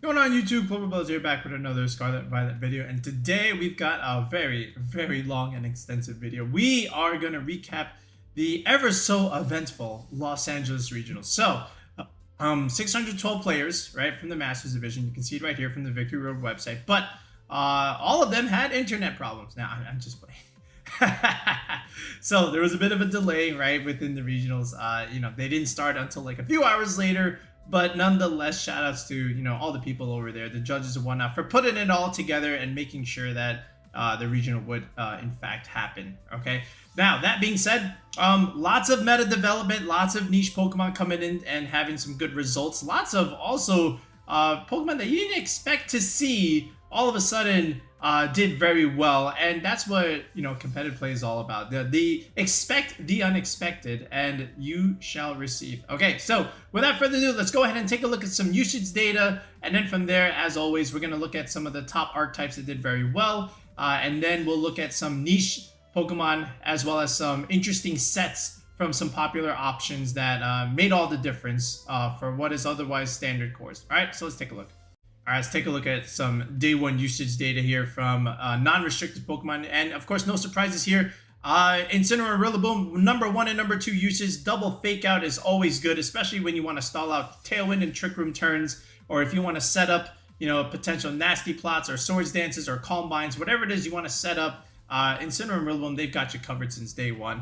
Going on YouTube, Cloverbells here back with another Scarlet Violet video, and today we've got a very long and extensive video. We are going to recap the ever so eventful Los Angeles Regionals. So, 612 players, right, from the Masters Division. You can see it right here from the Victory Road website, but all of them had internet problems. Now, I'm just playing. So there was a bit of a delay, right, within the regionals. They didn't start until like a few hours later. But nonetheless, shout outs to, all the people over there, the judges and whatnot, for putting it all together and making sure that the regional would, in fact, happen. Okay. Now, that being said, lots of meta development, lots of niche Pokemon coming in and having some good results. Lots of also Pokemon that you didn't expect to see all of a sudden did very well, and that's what competitive play is all about. The expect the unexpected and you shall receive. Okay, so without further ado, let's go ahead and take a look at some usage data, and then from there, as always, we're going to look at some of the top archetypes that did very well, and then we'll look at some niche Pokemon as well as some interesting sets from some popular options that made all the difference for what is otherwise standard cores. All right, so let's take a look. All right, let's take a look at some day one usage data here from non-restricted Pokemon. And of course, no surprises here. Incineroar, Rillaboom, number 1 and number 2 usage. Double fake out is always good, especially when you want to stall out Tailwind and Trick Room turns, or if you want to set up, potential nasty plots or Swords Dances or Calm Binds, whatever it is you want to set up. Incineroar and Rillaboom, they've got you covered since day one,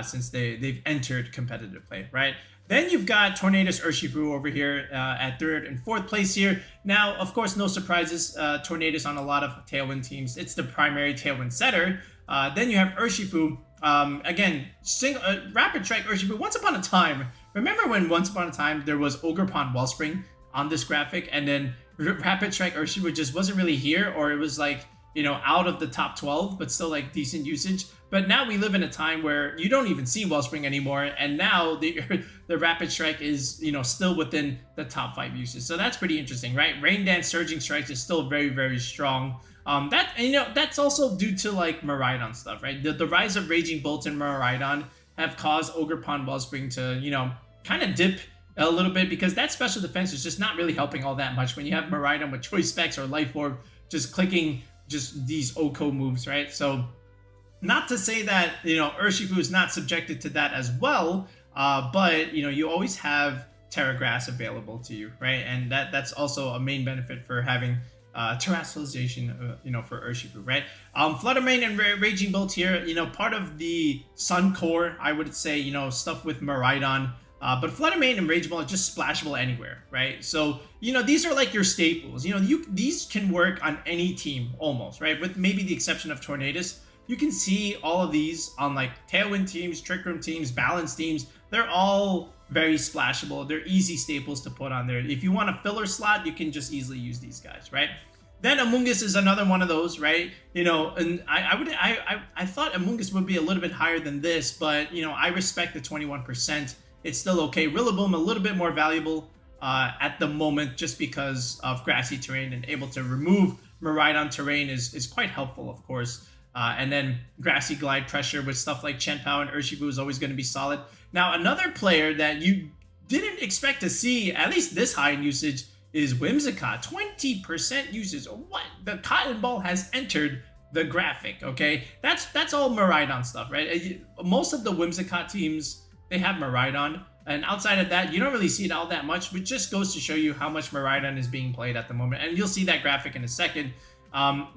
since they've entered competitive play, right? Then you've got Tornadus Urshifu over here at 3rd and 4th place here. Now, of course, no surprises. Tornadus on a lot of Tailwind teams. It's the primary Tailwind setter. Then you have Urshifu. Again, Rapid Strike Urshifu. Once upon a time, remember when once upon a time there was Ogerpon Wellspring on this graphic, and then Rapid Strike Urshifu just wasn't really here, or it was like, out of the top 12, but still like decent usage. But now we live in a time where you don't even see Wellspring anymore, and now the Rapid Strike is, still within the top 5 uses. So that's pretty interesting, right? Rain Dance Surging Strikes is still very strong. That's also due to like Miraidon stuff, right? The rise of Raging Bolt and Miraidon have caused Ogerpon Wellspring to, kind of dip a little bit, because that special defense is just not really helping all that much when you have Miraidon with Choice Specs or Life Orb just clicking just these OHKO moves, right? So not to say that, Urshifu is not subjected to that as well, but, you always have Terra Grass available to you, right? And that's also a main benefit for having terrestrialization, for Urshifu, right? Fluttermane and Raging Bolt here, part of the Sun Core, I would say, stuff with Miraidon. But Fluttermane and Rage Ball are just splashable anywhere, right? So, these are like your staples. These can work on any team almost, right? With maybe the exception of Tornadus. You can see all of these on like Tailwind teams, Trick Room teams, Balance teams. They're all very splashable. They're easy staples to put on there. If you want a filler slot, you can just easily use these guys, right? Then Amoonguss is another one of those, right? And I thought Amoonguss would be a little bit higher than this, but I respect the 21%. It's still okay. Rillaboom a little bit more valuable at the moment, just because of grassy terrain, and able to remove Miraidon terrain is quite helpful, of course. And then grassy glide pressure with stuff like Chenpao and Urshifu is always going to be solid. Now, another player that you didn't expect to see, at least this high in usage, is Whimsicott. 20% usage. What? The Cotton Ball has entered the graphic, okay? That's all Miraidon stuff, right? Most of the Whimsicott teams, they have Miraidon, and outside of that, you don't really see it all that much, which just goes to show you how much Miraidon is being played at the moment, and you'll see that graphic in a second.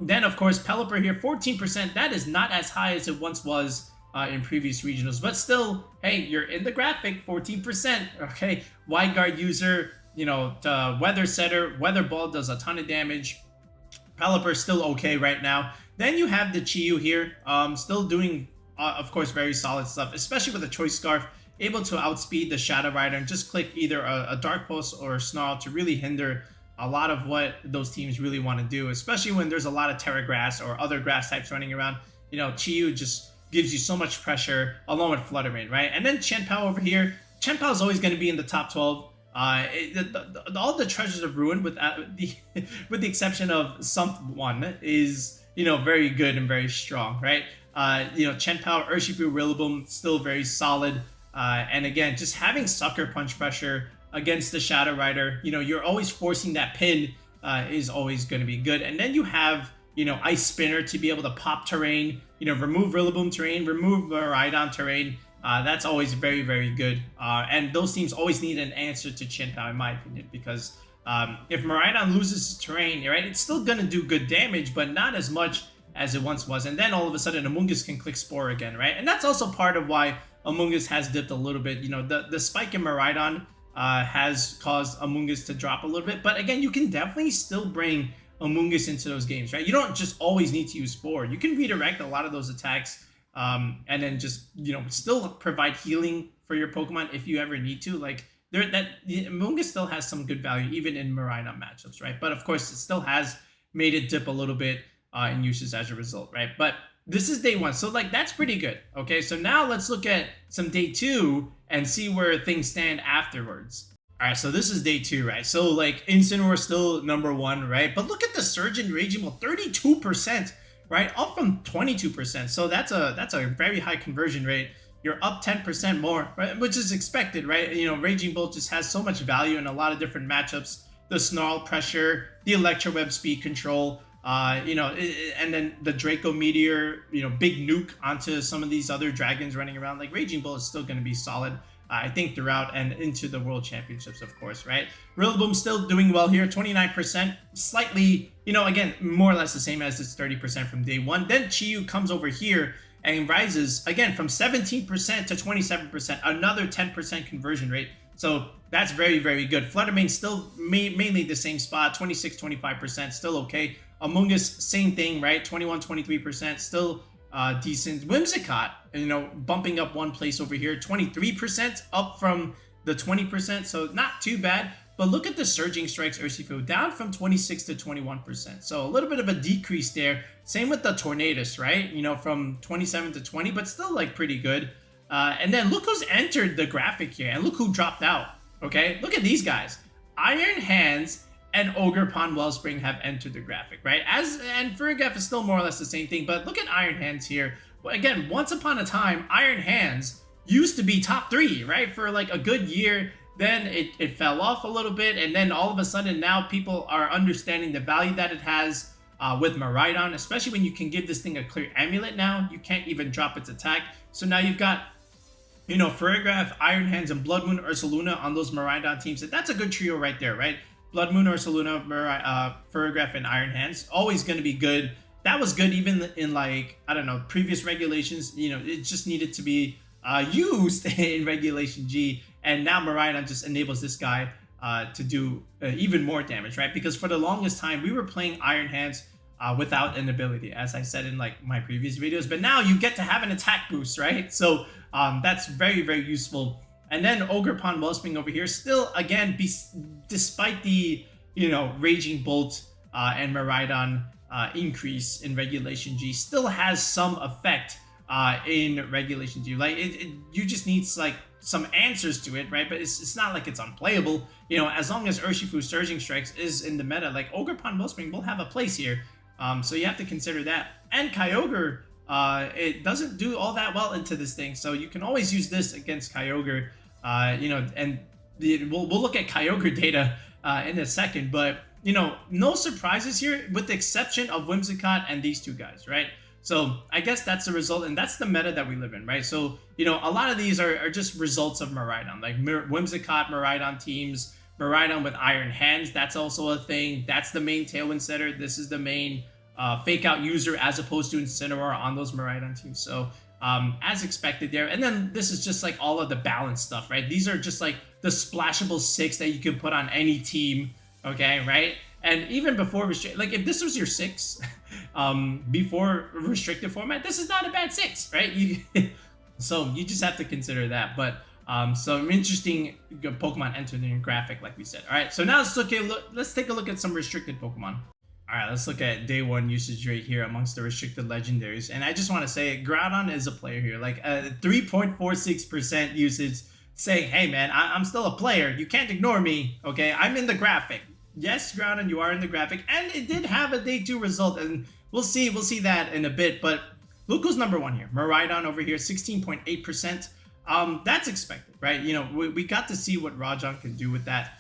Then, of course, Pelipper here, 14%. That is not as high as it once was in previous regionals, but still, hey, you're in the graphic, 14%. Okay, Wide Guard user, the Weather Setter, Weather Ball does a ton of damage. Pelipper still okay right now. Then you have the Chiyu here, still doing, of course, very solid stuff, especially with a Choice Scarf, able to outspeed the Shadow Rider and just click either a Dark Pulse or a Snarl to really hinder a lot of what those teams really want to do, especially when there's a lot of Terra Grass or other grass types running around. Chiyu just gives you so much pressure along with Fluttermane, right? And then Chenpao over here. Chenpao is always going to be in the top 12. All the Treasures of Ruin, with the exception of someone, is very good and very strong, right? Chenpao, Urshifu, Rillaboom, still very solid. And again, just having Sucker Punch pressure against the Shadow Rider, you're always forcing that pin is always going to be good. And then you have, you know, Ice Spinner to be able to pop terrain, you know, remove Rillaboom terrain, remove Miraidon terrain. That's always very, very good. And those teams always need an answer to Chinta, in my opinion, because if Miraidon loses terrain, right, it's still going to do good damage, but not as much as it once was. And then all of a sudden, Amoonguss can click Spore again, right? And that's also part of why Amoonguss has dipped a little bit. You know, the spike in Miraidon has caused Amoonguss to drop a little bit. But again, you can definitely still bring Amoonguss into those games, right? You don't just always need to use Spore. You can redirect a lot of those attacks and then just, you know, still provide healing for your Pokemon if you ever need to. Like, Amoonguss still has some good value even in Miraidon matchups, right? But of course, it still has made it dip a little bit in uses as a result, right? But this is day 1, so like that's pretty good. Okay, so now let's look at some day 2 and see where things stand afterwards. All right, so this is day 2, right? So like Incineroar still number 1, right? But look at the surge in Raging Ball, 32%, right? Up from 22%. So that's a very high conversion rate. You're up 10% more, right? Which is expected, right? You know, Raging Bolt just has so much value in a lot of different matchups. The Snarl pressure, the Electro Web speed control, you know, and then the Draco Meteor, you know, big nuke onto some of these other dragons running around. Like Raging Bull is still going to be solid, I think, throughout and into the World Championships, of course, right? Rillaboom still doing well here, 29%, slightly, you know, again, more or less the same as its 30% from day 1. Then Chiyu comes over here and rises again from 17% to 27%, another 10% conversion rate. So that's very, very good. Fluttermane still mainly the same spot, 26, 25%, still okay. Amoonguss, same thing, right? 21, 23%, still decent. Whimsicott, you know, bumping up 1 place over here, 23%, up from the 20%, so not too bad. But look at the Surging Strikes Urshifu, down from 26 to 21%. So a little bit of a decrease there. Same with the Tornadus, right? You know, from 27 to 20, but still like pretty good. And then look who's entered the graphic here, and look who dropped out, okay? Look at these guys. Iron Hands and Ogerpon Wellspring have entered the graphic, right? And Ferrigaf is still more or less the same thing, but look at Iron Hands here. Well, again, once upon a time, Iron Hands used to be top 3, right? For like a good year. Then it fell off a little bit, and then all of a sudden now people are understanding the value that it has with Miraidon, especially when you can give this thing a clear amulet now. You can't even drop its attack. So now you've got, you know, Ferrigaf, Iron Hands, and Blood Moon Ursaluna on those Miraidon teams. That's a good trio right there, right? Blood Moon Ursaluna, Ferrigaf, and Iron Hands. Always going to be good. That was good even in, like, I don't know, previous regulations. You know, it just needed to be used in Regulation G. And now Miraidon just enables this guy to do even more damage, right? Because for the longest time, we were playing Iron Hands without an ability, as I said in like my previous videos. But now you get to have an attack boost, right? So that's very, very useful. And then Ogerpon Wellspring over here, still, again, despite the, you know, Raging Bolt and Miraidon increase in Regulation G, still has some effect in Regulation G. Like, you just need, like, some answers to it, right? But it's not like it's unplayable. You know, as long as Urshifu Surging Strikes is in the meta, like, Ogerpon Wellspring will have a place here. So you have to consider that. And Kyogre, it doesn't do all that well into this thing, so you can always use this against Kyogre. You know, and we'll look at Kyogre data in a second, but, you know, no surprises here with the exception of Whimsicott and these two guys, right? So I guess that's the result, and that's the meta that we live in, right? So, you know, a lot of these are just results of Miraidon, like Whimsicott Miraidon teams, Miraidon with Iron Hands, that's also a thing. That's the main Tailwind setter. This is the main fake out user as opposed to Incineroar on those Miraidon teams. So as expected there. And then this is just like all of the balance stuff, right? These are just like the splashable 6 that you can put on any team, okay, right? And even before like if this was your 6 before restricted format, this is not a bad 6, right? So you just have to consider that. But some interesting Pokemon entered in your graphic, like we said. All right, so now let's take a look at some restricted Pokemon. All right, let's look at day 1 usage rate here amongst the restricted legendaries. And I just want to say Groudon is a player here, like 3.46% usage, saying, hey man, I'm still a player. You can't ignore me, okay? I'm in the graphic. Yes, Groudon, you are in the graphic, and it did have a day 2 result, and we'll see that in a bit. But look who's number 1 here. Miraidon over here, 16.8%. That's expected, right? You know, we got to see what Rajan can do with that.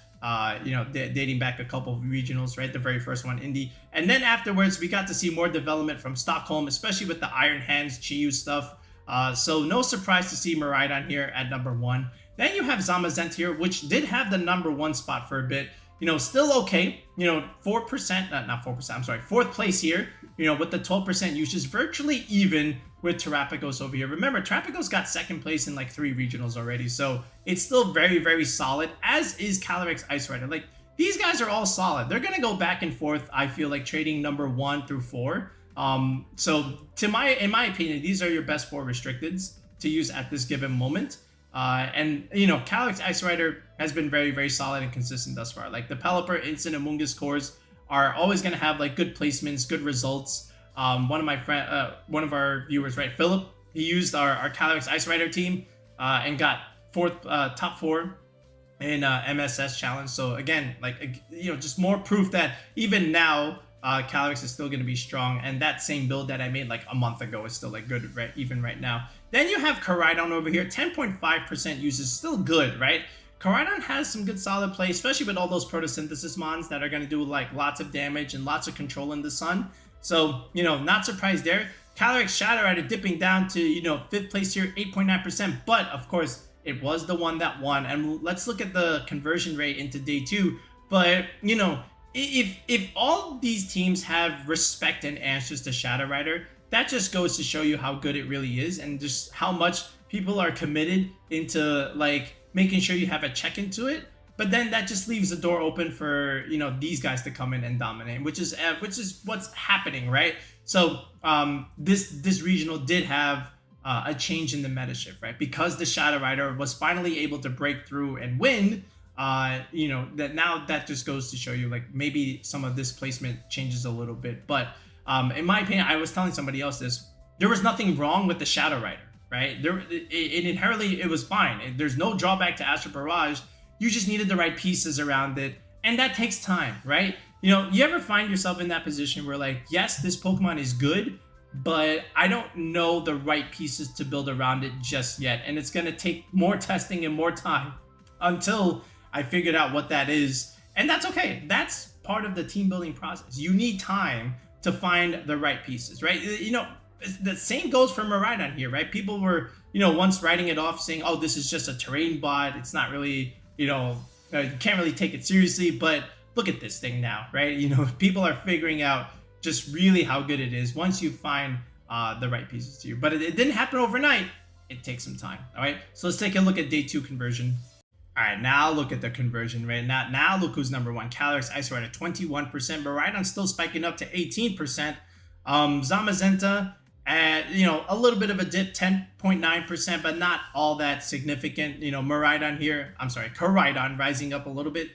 you know, dating back a couple of regionals, right? The very first one, Indy. And then afterwards, we got to see more development from Stockholm, especially with the Iron Hands, Chiyu stuff. So no surprise to see Miraidon here at number 1. Then you have Zamazenta here, which did have the number 1 spot for a bit. You know, still okay. You know, 4%, not 4%, I'm sorry, 4th place here, you know, with the 12% usage, virtually even with Terrapagos over here. Remember, Terrapagos got 2nd place in like 3 regionals already, so it's still very, very solid, as is Calyrex-Ice Rider. Like, these guys are all solid. They're going to go back and forth, I feel like, trading number 1 through 4. So, in my opinion, these are your best 4 restricteds to use at this given moment. And, you know, Calyrex-Ice Rider has been very, very solid and consistent thus far. Like, the Pelipper, Instant, and Mungus cores are always going to have, like, good placements, good results. One of our viewers, right, Philip, he used our Calyrex-Ice Rider team and got top 4 in MSS challenge. So, again, like, you know, just more proof that even now, Calyrex is still going to be strong, and that same build that I made like a month ago is still like good, right? Even right now. Then you have Koraidon over here, 10.5% usage, still good, right? Koraidon has some good solid play, especially with all those photosynthesis mons that are going to do like lots of damage and lots of control in the sun. So, you know, not surprised there. Calyrex-Shadow Rider dipping down to, you know, 5th place here, 8.9%, but of course it was the one that won. And let's look at the conversion rate into day 2. But, you know, if all these teams have respect and answers to Shadow Rider, that just goes to show you how good it really is, and just how much people are committed into like making sure you have a check into it. But then that just leaves the door open for, you know, these guys to come in and dominate, which is what's happening, right? So this regional did have a change in the meta shift, right? Because the Shadow Rider was finally able to break through and win. You know, that now that just goes to show you like maybe some of this placement changes a little bit. But in my opinion, I was telling somebody else this, there was nothing wrong with the Shadow Rider, right? It inherently, it was fine. There's no drawback to Astral Barrage. You just needed the right pieces around it, and that takes time, right? You know, you ever find yourself in that position where like, yes, this Pokemon is good, but I don't know the right pieces to build around it just yet, and it's gonna take more testing and more time until I figured out what that is, and that's okay. That's part of the team building process. You need time to find the right pieces, right? You know, the same goes for Miraidon here, right? People were, you know, once writing it off saying, oh, this is just a terrain bot. It's not really, you know, you can't really take it seriously, but look at this thing now, right? You know, people are figuring out just really how good it is once you find the right pieces to you. But it didn't happen overnight. It takes some time, all right? So let's take a look at day 2 conversion. All right, now look at the conversion rate. Now look who's number 1. Calyrex-Ice Rider, 21%. Miraidon still spiking up to 18%. Zamazenta, you know, a little bit of a dip, 10.9%, but not all that significant. You know, Koraidon rising up a little bit.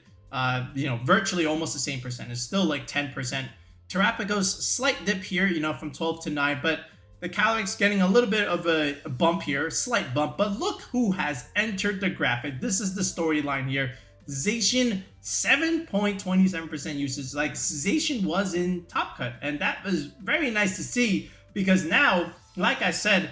You know, virtually almost the same percentage, still like 10%. Terrapagos, slight dip here, you know, from 12 to 9, but the Calyrex getting a little bit of a bump here, slight bump, but look who has entered the graphic. This is the storyline here. Zacian, 7.27% usage. Like, Zacian was in Top Cut, and that was very nice to see, because now, like I said,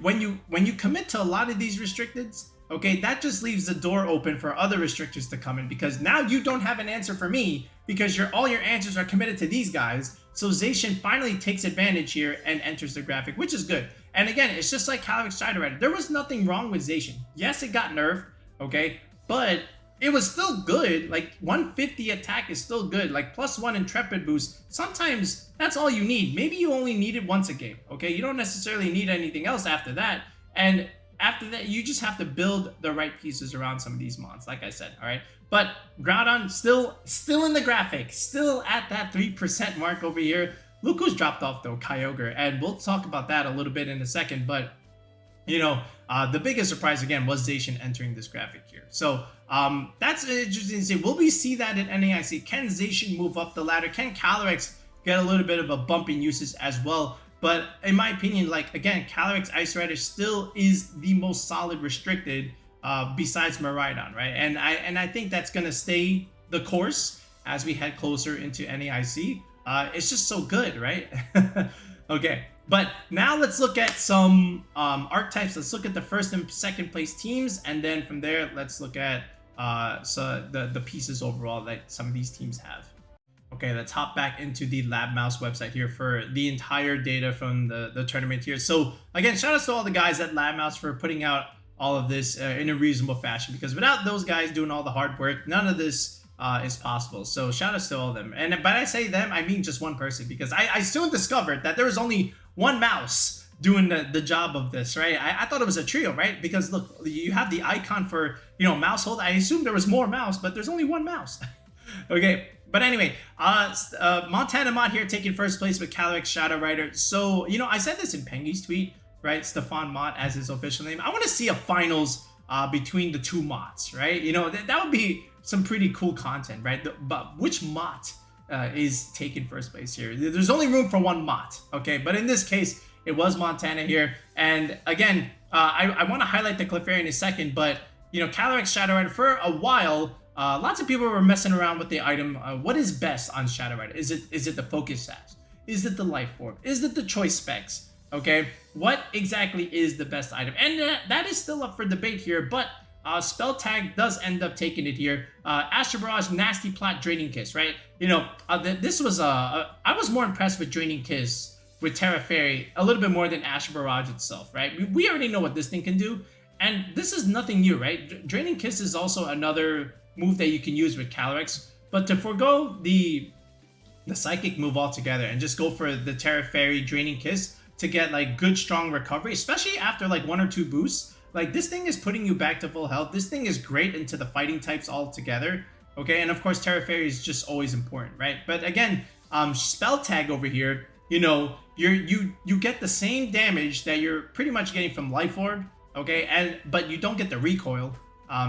when you commit to a lot of these restricteds, okay, that just leaves the door open for other restrictors to come in, because now you don't have an answer for me, because all your answers are committed to these guys. So Zacian finally takes advantage here and enters the graphic, which is good. And again, it's just like Calyrex-Shadow Rider. There was nothing wrong with Zacian. Yes, it got nerfed, okay, but it was still good. Like, 150 attack is still good. Like, +1 intrepid boost. Sometimes that's all you need. Maybe you only need it once a game, okay? You don't necessarily need anything else after that. And after that, you just have to build the right pieces around some of these mons, like I said, all right? But Groudon still in the graphic, still at that 3% mark over here. Look who's dropped off though, Kyogre, and we'll talk about that a little bit in a second. But you know, the biggest surprise again was Zacian entering this graphic here. So that's interesting to see. Will we see that in NAIC? Can Zacian move up the ladder? Can Calyrex get a little bit of a bump in usage as well? But in my opinion, like again, Calyrex-Ice Rider still is the most solid restricted besides Miraidon, right? And I think that's gonna stay the course as we head closer into NAIC. It's just so good, right? Okay, but now let's look at some archetypes. Let's look at the first and second place teams, and then from there, let's look at so the pieces overall that some of these teams have. Okay, let's hop back into the Lab Mouse website here for the entire data from the tournament here. So again, shout out to all the guys at Lab Mouse for putting out all of this in a reasonable fashion, because without those guys doing all the hard work, none of this is possible. So shout out to all of them. And by I say them, I mean just one person, because I soon discovered that there was only one mouse doing the job of this, right? I thought it was a trio, right? Because look, you have the icon for, mouse hold. I assumed there was more mouse, but there's only one mouse. Okay, but anyway, Montana Mott here taking first place with Calyrex-Shadow Rider. So, I said this in Pengy's tweet, right? Stefan Mott as his official name. I want to see a finals between the two Motts, right? That would be some pretty cool content, right? But which Mott is taking first place here? There's only room for one Mott, okay? But in this case, it was Montana here. And again, I want to highlight the Clefairy in a second, but, Calyrex-Shadow Rider for a while, lots of people were messing around with the item. What is best on Shadow Rider? Is it the Focus Sash? Is it the Life Orb? Is it the Choice Specs? Okay, what exactly is the best item? And that is still up for debate here, but Spell Tag does end up taking it here. Astral Barrage, Nasty Plot, Draining Kiss, right? This was I was more impressed with Draining Kiss with Tera Fairy a little bit more than Astral Barrage itself, right? We already know what this thing can do, and this is nothing new, right? Draining Kiss is also another move that you can use with Calyrex, but to forego the Psychic move altogether and just go for the Tera Fairy Draining Kiss to get like good strong recovery, especially after like 1 or 2 boosts. Like, this thing is putting you back to full health. This thing is great into the fighting types altogether. Okay, and of course Tera Fairy is just always important, right? But again, Spell Tag over here, you get the same damage that you're pretty much getting from Life Orb, okay, but you don't get the recoil.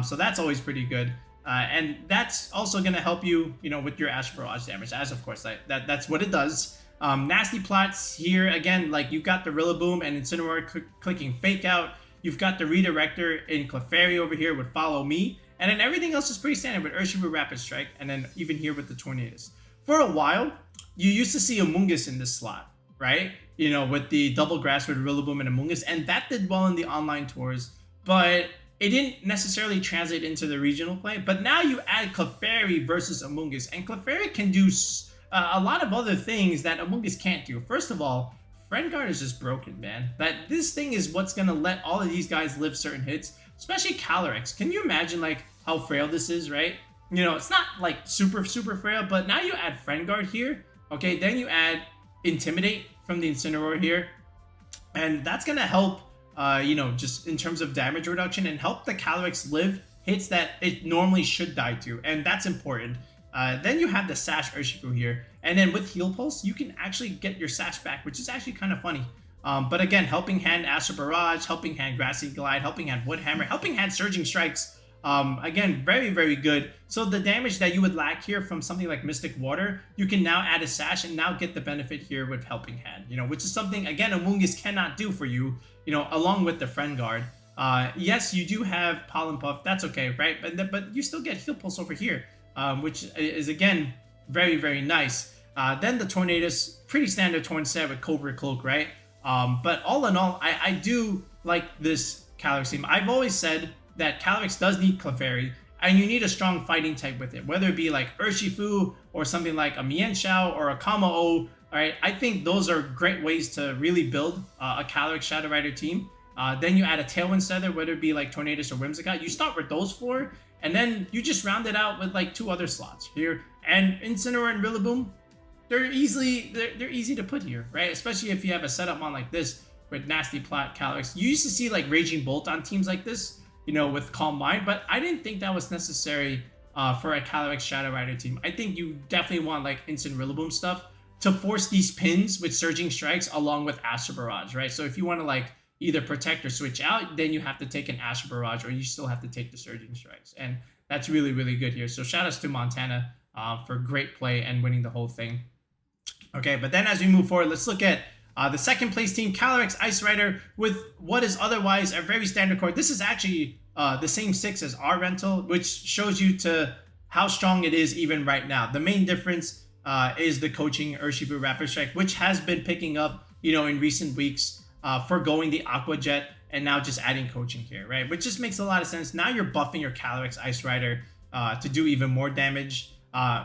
So that's always pretty good. And that's also going to help you, with your Astral Barrage damage, as of course that's what it does. Nasty Plots here, again, like you've got the Rillaboom and Incineroar clicking Fake Out. You've got the Redirector in Clefairy over here with Follow Me. And then everything else is pretty standard with Urshifu Rapid Strike, and then even here with the Tornadus. For a while, you used to see Amoonguss in this slot, right? With the Double Grass with Rillaboom and Amoonguss, and that did well in the online tours, but it didn't necessarily translate into the regional play. But now you add Clefairy versus Amoonguss, and Clefairy can do a lot of other things that Amoonguss can't do. First of all, Friend Guard is just broken, man. That this thing is what's gonna let all of these guys live certain hits, especially Calyrex. Can you imagine like how frail this is, right? It's not like super frail, but now you add Friend Guard here, okay? Then you add Intimidate from the Incineroar here, and that's gonna help, just in terms of damage reduction and help the Calyrex live hits that it normally should die to, and that's important. Then you have the Sash Urshifu here, and then with Heal Pulse, you can actually get your Sash back, which is actually kind of funny. But again, Helping Hand Astral Barrage, Helping Hand Grassy Glide, Helping Hand Wood Hammer, Helping Hand Surging Strikes. Again, very, very good. So the damage that you would lack here from something like Mystic Water, you can now add a Sash and now get the benefit here with Helping Hand, which is something, again, Amoonguss cannot do for you, along with the Friend Guard. Yes, you do have Pollen Puff, that's okay, right? But you still get Heal Pulse over here, which is, again, very, very nice. Then the Tornadus, pretty standard Torn set with Covert Cloak, right? But all in all, I do like this Calyrex team. I've always said that Calyrex does need Clefairy, and you need a strong fighting type with it, whether it be like Urshifu or something like a Mienshao or a Kamo-O. All right, I think those are great ways to really build a Calyrex-Shadow Rider team. Then you add a Tailwind Feather, whether it be like Tornadus or Whimsicott. You start with those 4, and then you just round it out with like 2 other slots here. And Incineroar and Rillaboom, they're easy to put here, right? Especially if you have a setup on like this with Nasty Plot Calyrex. You used to see like Raging Bolt on teams like this, with Calm Mind, but I didn't think that was necessary for a Calyrex-Shadow Rider team. I think you definitely want like instant Rillaboom stuff to force these pins with Surging Strikes along with Astral Barrage, right? So if you want to like either protect or switch out, then you have to take an Astral Barrage, or you still have to take the Surging Strikes, and that's really, really good here. So shout outs to Montana for great play and winning the whole thing. Okay, but then as we move forward, let's look at the second place team, Calyrex-Ice Rider, with what is otherwise a very standard core. This is actually the same 6 as our rental, which shows you to how strong it is even right now. The main difference is the coaching Urshifu Rapid Strike, which has been picking up, in recent weeks, forgoing the Aqua Jet. and now just adding coaching here, right? Which just makes a lot of sense. Now you're buffing your Calyrex-Ice Rider to do even more damage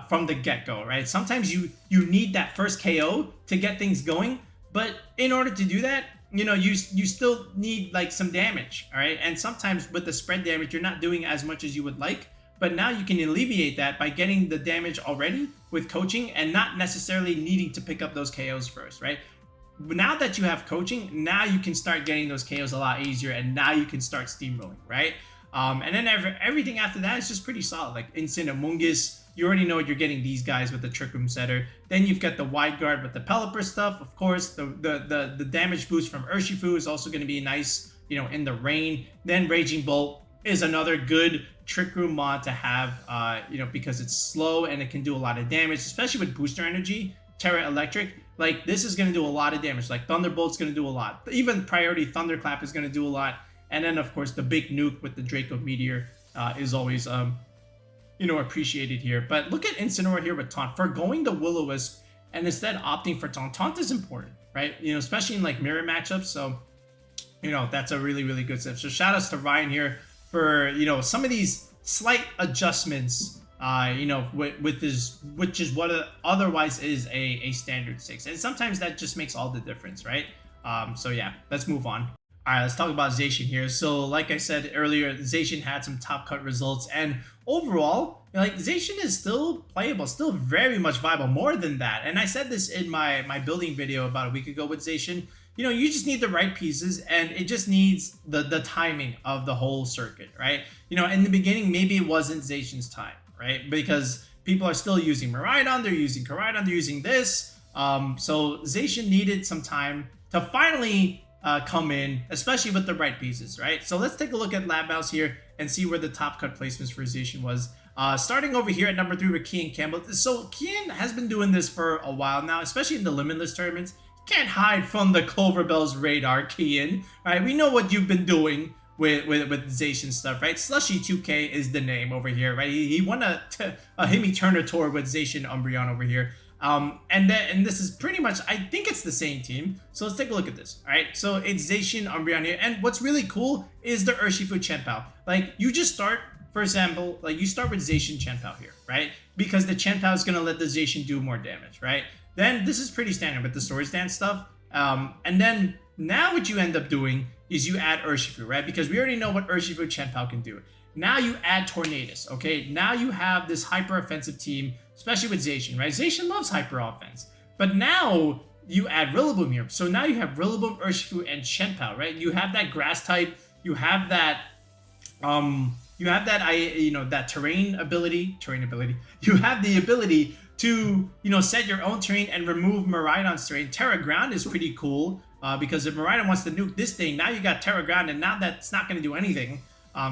from the get-go, right? Sometimes you need that first KO to get things going, but in order to do that, you still need like some damage, all right? And sometimes with the spread damage, you're not doing as much as you would like, but now you can alleviate that by getting the damage already with coaching and not necessarily needing to pick up those KOs first, right? Now that you have coaching, now you can start getting those KOs a lot easier, and now you can start steamrolling, right? And then everything after that is just pretty solid, like Instant Amoonguss. You already know you're getting these guys with the Trick Room Setter. Then you've got the Wide Guard with the Pelipper stuff. Of course, the damage boost from Urshifu is also going to be nice, in the rain. Then Raging Bolt is another good Trick Room mod to have, because it's slow and it can do a lot of damage, especially with booster energy. Terra Electric, like this is going to do a lot of damage. Like Thunderbolt's going to do a lot. Even Priority Thunderclap is going to do a lot. And then of course the big nuke with the Draco Meteor is always appreciated here. But look at Incineroar here with Taunt. For going the Will-O-Wisp and instead opting for Taunt. Taunt is important, right? Especially in like mirror matchups. So, that's a really, really good step. So shout outs to Ryan here for, some of these slight adjustments, with his, which is what otherwise is a standard 6. And sometimes that just makes all the difference, right? So yeah, let's move on. All right, let's talk about Zacian here. So like I said earlier, Zacian had some top cut results, and overall, Zacian is still playable, still very much viable, more than that. And I said this in my building video about a week ago with Zacian. You just need the right pieces, and it just needs the timing of the whole circuit, right? In the beginning, maybe it wasn't Zacian's time, right? Because people are still using Miraidon, they're using Koraidon, they're using this. So Zacian needed some time to finally come in, especially with the right pieces, right? So let's take a look at Lab Mouse here and see where the top cut placements for Zacian was. Starting over here at number 3 with Kian Campbell. So Kian has been doing this for a while now, especially in the Limitless tournaments. Can't hide from the Cloverbell's radar, Kian. Right? We know what you've been doing with Zacian stuff, right? Slushy 2K is the name over here, right? He won a Himi Turner tour with Zacian Umbreon over here. And this is pretty much, I think it's the same team. So let's take a look at this. All right, so it's Zacian Umbreon here, and what's really cool is the Urshifu Chen-Pao. Like you just start, for example, like you start with Zacian Chen-Pao here, right? Because the Chen-Pao is gonna let the Zacian do more damage, right? Then this is pretty standard with the Swords Dance stuff. And then now what you end up doing is you add Urshifu, right? Because we already know what Urshifu Chen-Pao can do. Now you add Tornadus, okay? Now you have this hyper offensive team, especially with Zacian, right? Zacian loves hyper offense. But now you add Rillaboom here. So now you have Rillaboom, Urshifu, and Chen-Pao, right? You have that grass type, you have that that terrain ability. You have the ability to, set your own terrain and remove Miraidon's terrain. Terra Ground is pretty cool because if Miraidon wants to nuke this thing, now you got Terra Ground, and now that's not going to do anything.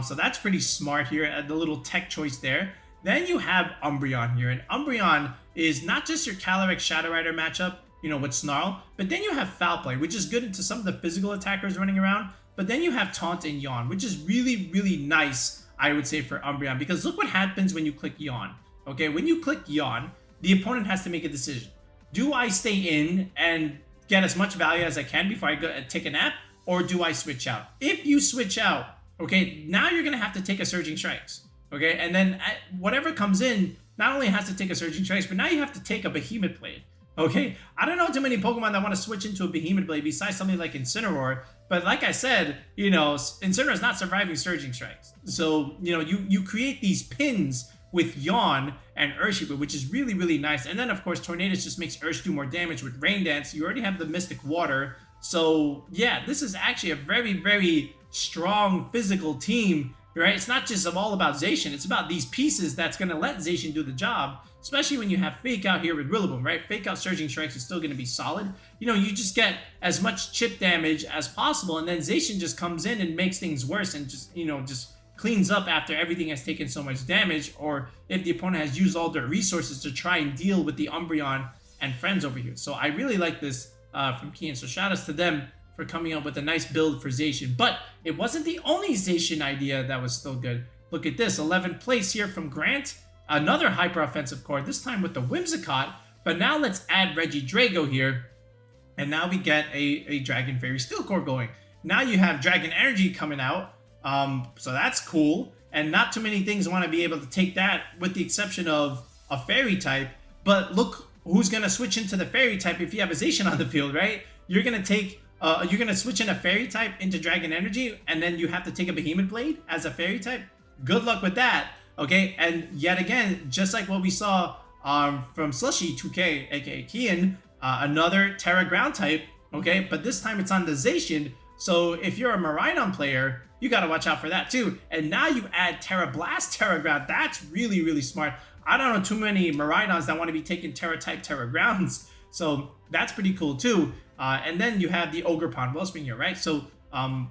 So that's pretty smart here, the little tech choice there. Then you have Umbreon here, and Umbreon is not just your Calyrex-Shadow Rider matchup, with Snarl, but then you have Foul Play, which is good into some of the physical attackers running around, but then you have Taunt and Yawn, which is really, really nice, I would say, for Umbreon, because look what happens when you click Yawn. Okay, when you click Yawn, the opponent has to make a decision. Do I stay in and get as much value as I can before I go take a nap, or do I switch out? If you switch out, okay, now you're going to have to take a Surging Strikes. Okay, and then whatever comes in not only has to take a Surging Strikes, but now you have to take a Behemoth Blade. Okay, I don't know too many Pokemon that want to switch into a Behemoth Blade besides something like Incineroar. But like I said, Incineroar is not surviving Surging Strikes. So, you create these pins with Yawn and Urshifu, which is really, really nice. And then, of course, Tornadus just makes Ursh do more damage with Rain Dance. You already have the Mystic Water. So, yeah, this is actually a very, very strong physical team, right? It's not just all about Zacian. It's about these pieces that's going to let Zacian do the job, especially when you have Fake Out here with Rillaboom, right? Fake Out Surging Strikes is still going to be solid. You just get as much chip damage as possible, and then Zacian just comes in and makes things worse and just cleans up after everything has taken so much damage, or if the opponent has used all their resources to try and deal with the Umbreon and friends over here. So I really like this from Kian. So shout outs to them for coming up with a nice build for Zacian. But it wasn't the only Zacian idea that was still good. Look at this, 11th place here from Grant. Another hyper offensive core, this time with the Whimsicott. But now let's add Regidrago here. And now we get a Dragon Fairy Steel core going. Now you have Dragon Energy coming out, so that's cool. And not too many things want to be able to take that, with the exception of a Fairy type. But look who's going to switch into the Fairy type if you have a Zacian on the field, right? You're going to switch in a Fairy type into Dragon Energy, and then you have to take a Behemoth Blade as a Fairy type. Good luck with that, okay? And yet again, just like what we saw from Slushy 2K, aka Kian, another Terra Ground type, okay? But this time it's on the Zacian, so if you're a Miraidon player, you got to watch out for that too. And now you add Terra Blast, Terra Ground. That's really, really smart. I don't know too many Miraidons that want to be taking Terra type, Terra Grounds. So that's pretty cool too. And then you have the Ogerpon Wellspring here, right? So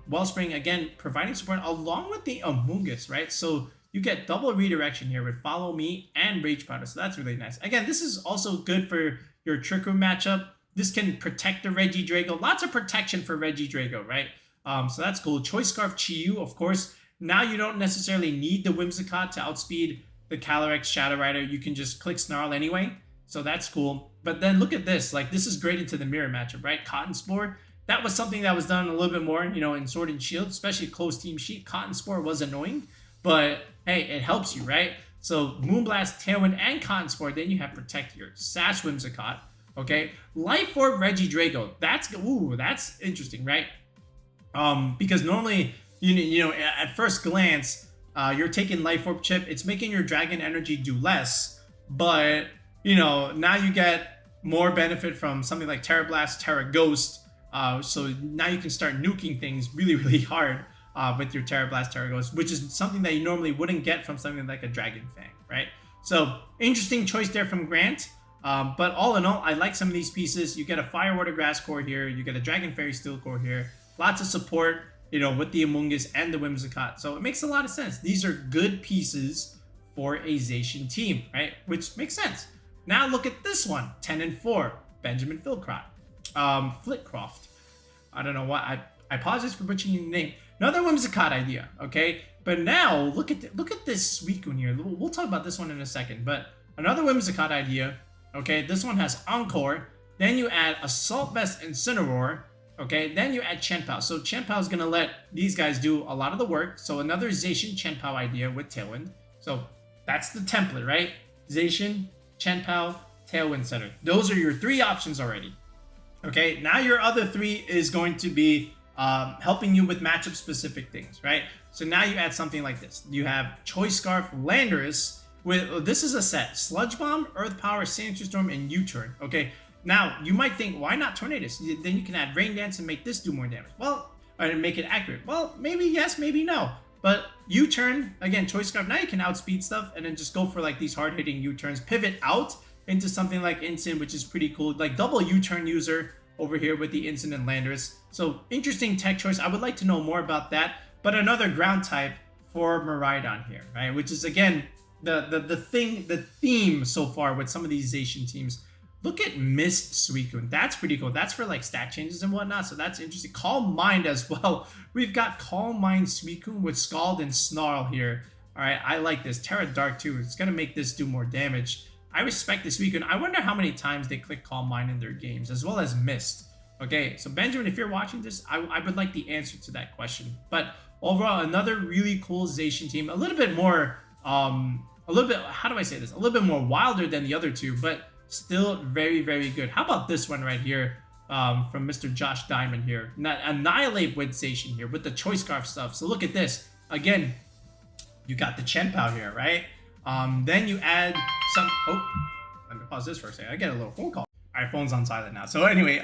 Wellspring, again, providing support along with the Amoonguss, right? So you get double redirection here with Follow Me and Rage Powder. So that's really nice. Again, this is also good for your Trick Room matchup. This can protect the Regidrago. Lots of protection for Regidrago, right? So that's cool. Choice Scarf Chi-Yu, of course. Now you don't necessarily need the Whimsicott to outspeed the Calyrex-Shadow Rider. You can just click Snarl anyway. So that's cool. But then look at this. Like, this is great into the mirror matchup, right? Cotton Spore. That was something that was done a little bit more, you know, in Sword and Shield, especially close team sheet. Cotton Spore was annoying, but hey, it helps you, right? So Moonblast, Tailwind, and Cotton Spore. Then you have Protect your Sash Whimsicott. Okay, Life Orb Regidrago. That's interesting, right? Because normally, you know, at first glance, you're taking Life Orb chip. It's making your Dragon Energy do less, but you know, now you get more benefit from something like Terra Blast, Terra Ghost. So now you can start nuking things really, really hard with your Terra Blast, Terra Ghost, which is something that you normally wouldn't get from something like a Dragon Fang, right? So interesting choice there from Grant. But all in all, I like some of these pieces. You get a Fire Water Grass core here. You get a Dragon Fairy Steel core here. Lots of support, you know, with the Amoonguss and the Whimsicott. So it makes a lot of sense. These are good pieces for a Zacian team, right? Which makes sense. Now look at this one, 10 and 4, Benjamin Philcrot. Flitcroft. I don't know why. I apologize for butchering your name. Another Whimsicott idea, okay? But now look at this Suicune here. We'll talk about this one in a second. But another Whimsicott idea. Okay, this one has Encore. Then you add Assault Vest Incineroar. Okay, then you add Chenpao. So Chenpao is going to let these guys do a lot of the work. So another Zacian Chenpao idea with Tailwind. So that's the template, right? Zacian, Chenpao, Tailwind Center. Those are your three options already. Okay, now your other three is going to be helping you with matchup specific things, right? So now you add something like this. You have Choice Scarf Landorus. This is a set: Sludge Bomb, Earth Power, Sinister Storm, and U-Turn. Okay, now you might think, why not Tornadus? Then you can add Rain Dance and make this do more damage. Well, or make it accurate. Well, maybe yes, maybe no. But U-Turn, again, Choice Scarf, now you can outspeed stuff and then just go for like these hard-hitting U-Turns. Pivot out into something like Instant, which is pretty cool. Like double U-Turn user over here with the Instant and Landorus. So interesting tech choice. I would like to know more about that. But another ground type for Miraidon here, right? Which is, again, the theme so far with some of these Zacian teams. Look at Mist Suicune. That's pretty cool. That's for like stat changes and whatnot. So that's interesting. Calm Mind as well. We've got Calm Mind Suicune with Scald and Snarl here. All right, I like this. Terra Dark too. It's gonna make this do more damage. I respect this Suicune. I wonder how many times they click Calm Mind in their games, as well as Mist. Okay, so Benjamin, if you're watching this, I would like the answer to that question. But overall, another really cool Zacian team. A little bit more, how do I say this? A little bit more wilder than the other two, but still very, very good. How about this one right here from Mr. Josh Diamond here? Annihilate with Zacian here with the Choice Scarf stuff. So look at this. Again, you got the Chenpao here, right? Then you add some... Oh, let me pause this for a second. I get a little phone call. All right, phone's on silent now. So anyway,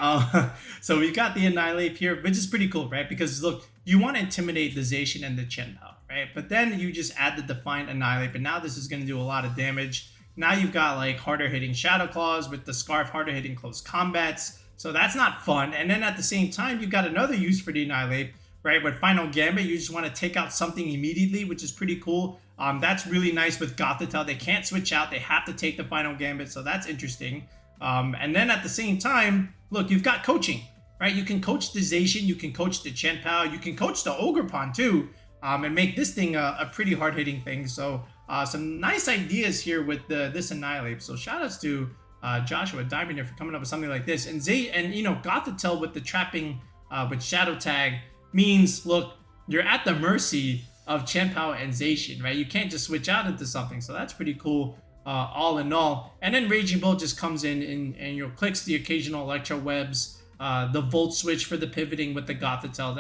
so we got the Annihilate here, which is pretty cool, right? Because look, you want to intimidate the Zacian and the Chenpao, right? But then you just add the Defiant Annihilate, but now this is going to do a lot of damage. Now you've got like harder hitting Shadow Claws with the Scarf, harder hitting close combats. So that's not fun. And then at the same time, you've got another use for the Annihilate, right? With Final Gambit, you just want to take out something immediately, which is pretty cool. That's really nice with Gothitelle. They can't switch out. They have to take the Final Gambit. So that's interesting. And then at the same time, look, you've got coaching, right? You can coach the Zacian, you can coach the Chenpao, you can coach the Ogerpon too, and make this thing a pretty hard-hitting thing. So some nice ideas here with this Annihilate. So shout-outs to Joshua Diamond here for coming up with something like this. And you know, Gothitelle with the trapping with Shadow Tag means, look, you're at the mercy of Chien-Pao and Zacian, right? You can't just switch out into something, so that's pretty cool. All in all, and then Raging Bolt just comes in and clicks the occasional Electro Webs, the Volt Switch for the pivoting with the Gothitelle.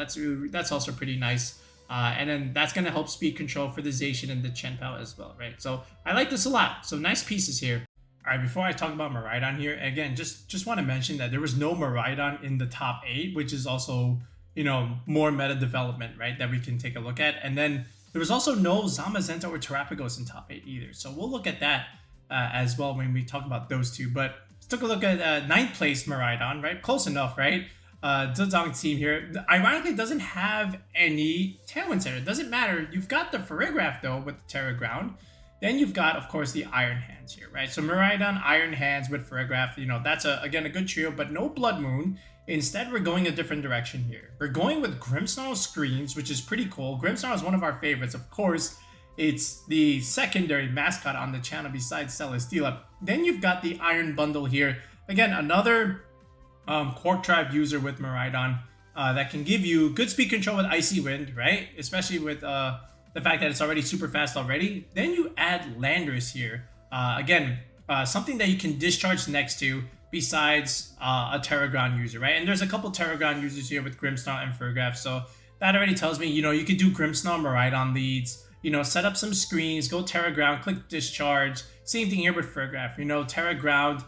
That's also pretty nice. And then that's gonna help speed control for the Zacian and the Chien-Pao as well, right? So I like this a lot. So nice pieces here. All right, before I talk about Miraidon here, again, just want to mention that there was no Miraidon in the top 8, which is also, you know, more meta development, right? That we can take a look at, and then there was also no Zamazenta or Terapagos in top 8 either. So we'll look at that as well when we talk about those two. But let's take a look at 9th place Miraidon, right? Close enough, right? Zhejiang team here, ironically, doesn't have any Tailwind Center. It doesn't matter. You've got the Farigiraf, though, with the Terra Ground. Then you've got, of course, the Iron Hands here, right? So Miraidon, Iron Hands with Farigiraf, you know, that's, again, a good trio, but no Blood Moon. Instead, we're going a different direction here. We're going with Grimmsnarl Screens, which is pretty cool. Grimmsnarl is one of our favorites. Of course, it's the secondary mascot on the channel besides Celesteela. Then you've got the Iron Bundle here. Again, another Quark Tribe user with Miraidon that can give you good speed control with Icy Wind, right? Especially with the fact that it's already super fast already. Then you add Landorus here. Again, something that you can discharge next to besides a Terra Ground user, right? And there's a couple Terra Ground users here with Grimmsnarl and Farigiraf, so that already tells me, you know, you could do Grimmsnarl Miraidon leads, you know, set up some screens, go Terra Ground, click Discharge. Same thing here with Farigiraf, you know, Terra Ground,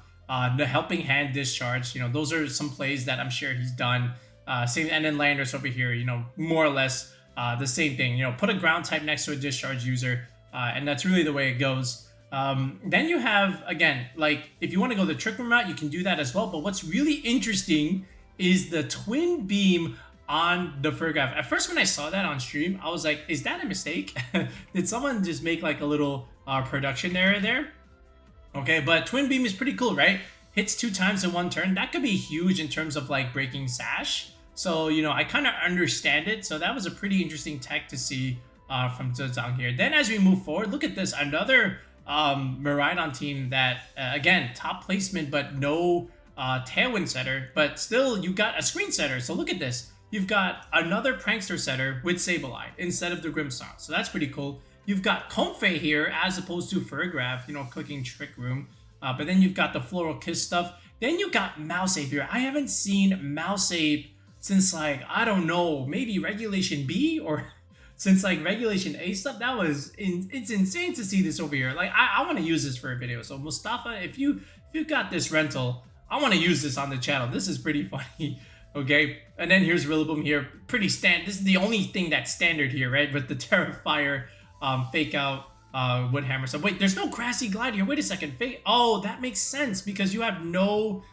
the Helping Hand Discharge, you know, those are some plays that I'm sure he's done. Same, and then Landorus over here, you know, more or less the same thing, you know, put a ground type next to a Discharge user, and that's really the way it goes. Then you have, again, like, if you want to go the Trick Room route, you can do that as well. But what's really interesting is the Twin Beam on the Farigiraf. At first, when I saw that on stream, I was like, is that a mistake? Did someone just make like a little production error there? Okay, but Twin Beam is pretty cool, right? Hits 2 times in 1 turn. That could be huge in terms of like breaking Sash. So, you know, I kind of understand it. So that was a pretty interesting tech to see from Zhejiang here. Then as we move forward, look at this. Another Miraidon team that, again, top placement, but no Tailwind setter, but still you got a screen setter. So look at this. You've got another Prankster setter with Sableye instead of the Grimmsnarl. So that's pretty cool. You've got Comfey here as opposed to Farigiraf, you know, clicking Trick Room. But then you've got the Floral Kiss stuff. Then you got Mouseape here. I haven't seen Mouseape since, like, I don't know, maybe Regulation B or since like Regulation A stuff. That was it's insane to see this over here. Like, I want to use this for a video. So Mustafa, if you got this rental, I want to use this on the channel. This is pretty funny. Okay, and then here's Rillaboom here. Pretty standard. This is the only thing that's standard here, right? With the Terrifier fake out Wood Hammer. So wait, there's no Grassy Glide here. Wait a second. Oh, that makes sense because you have no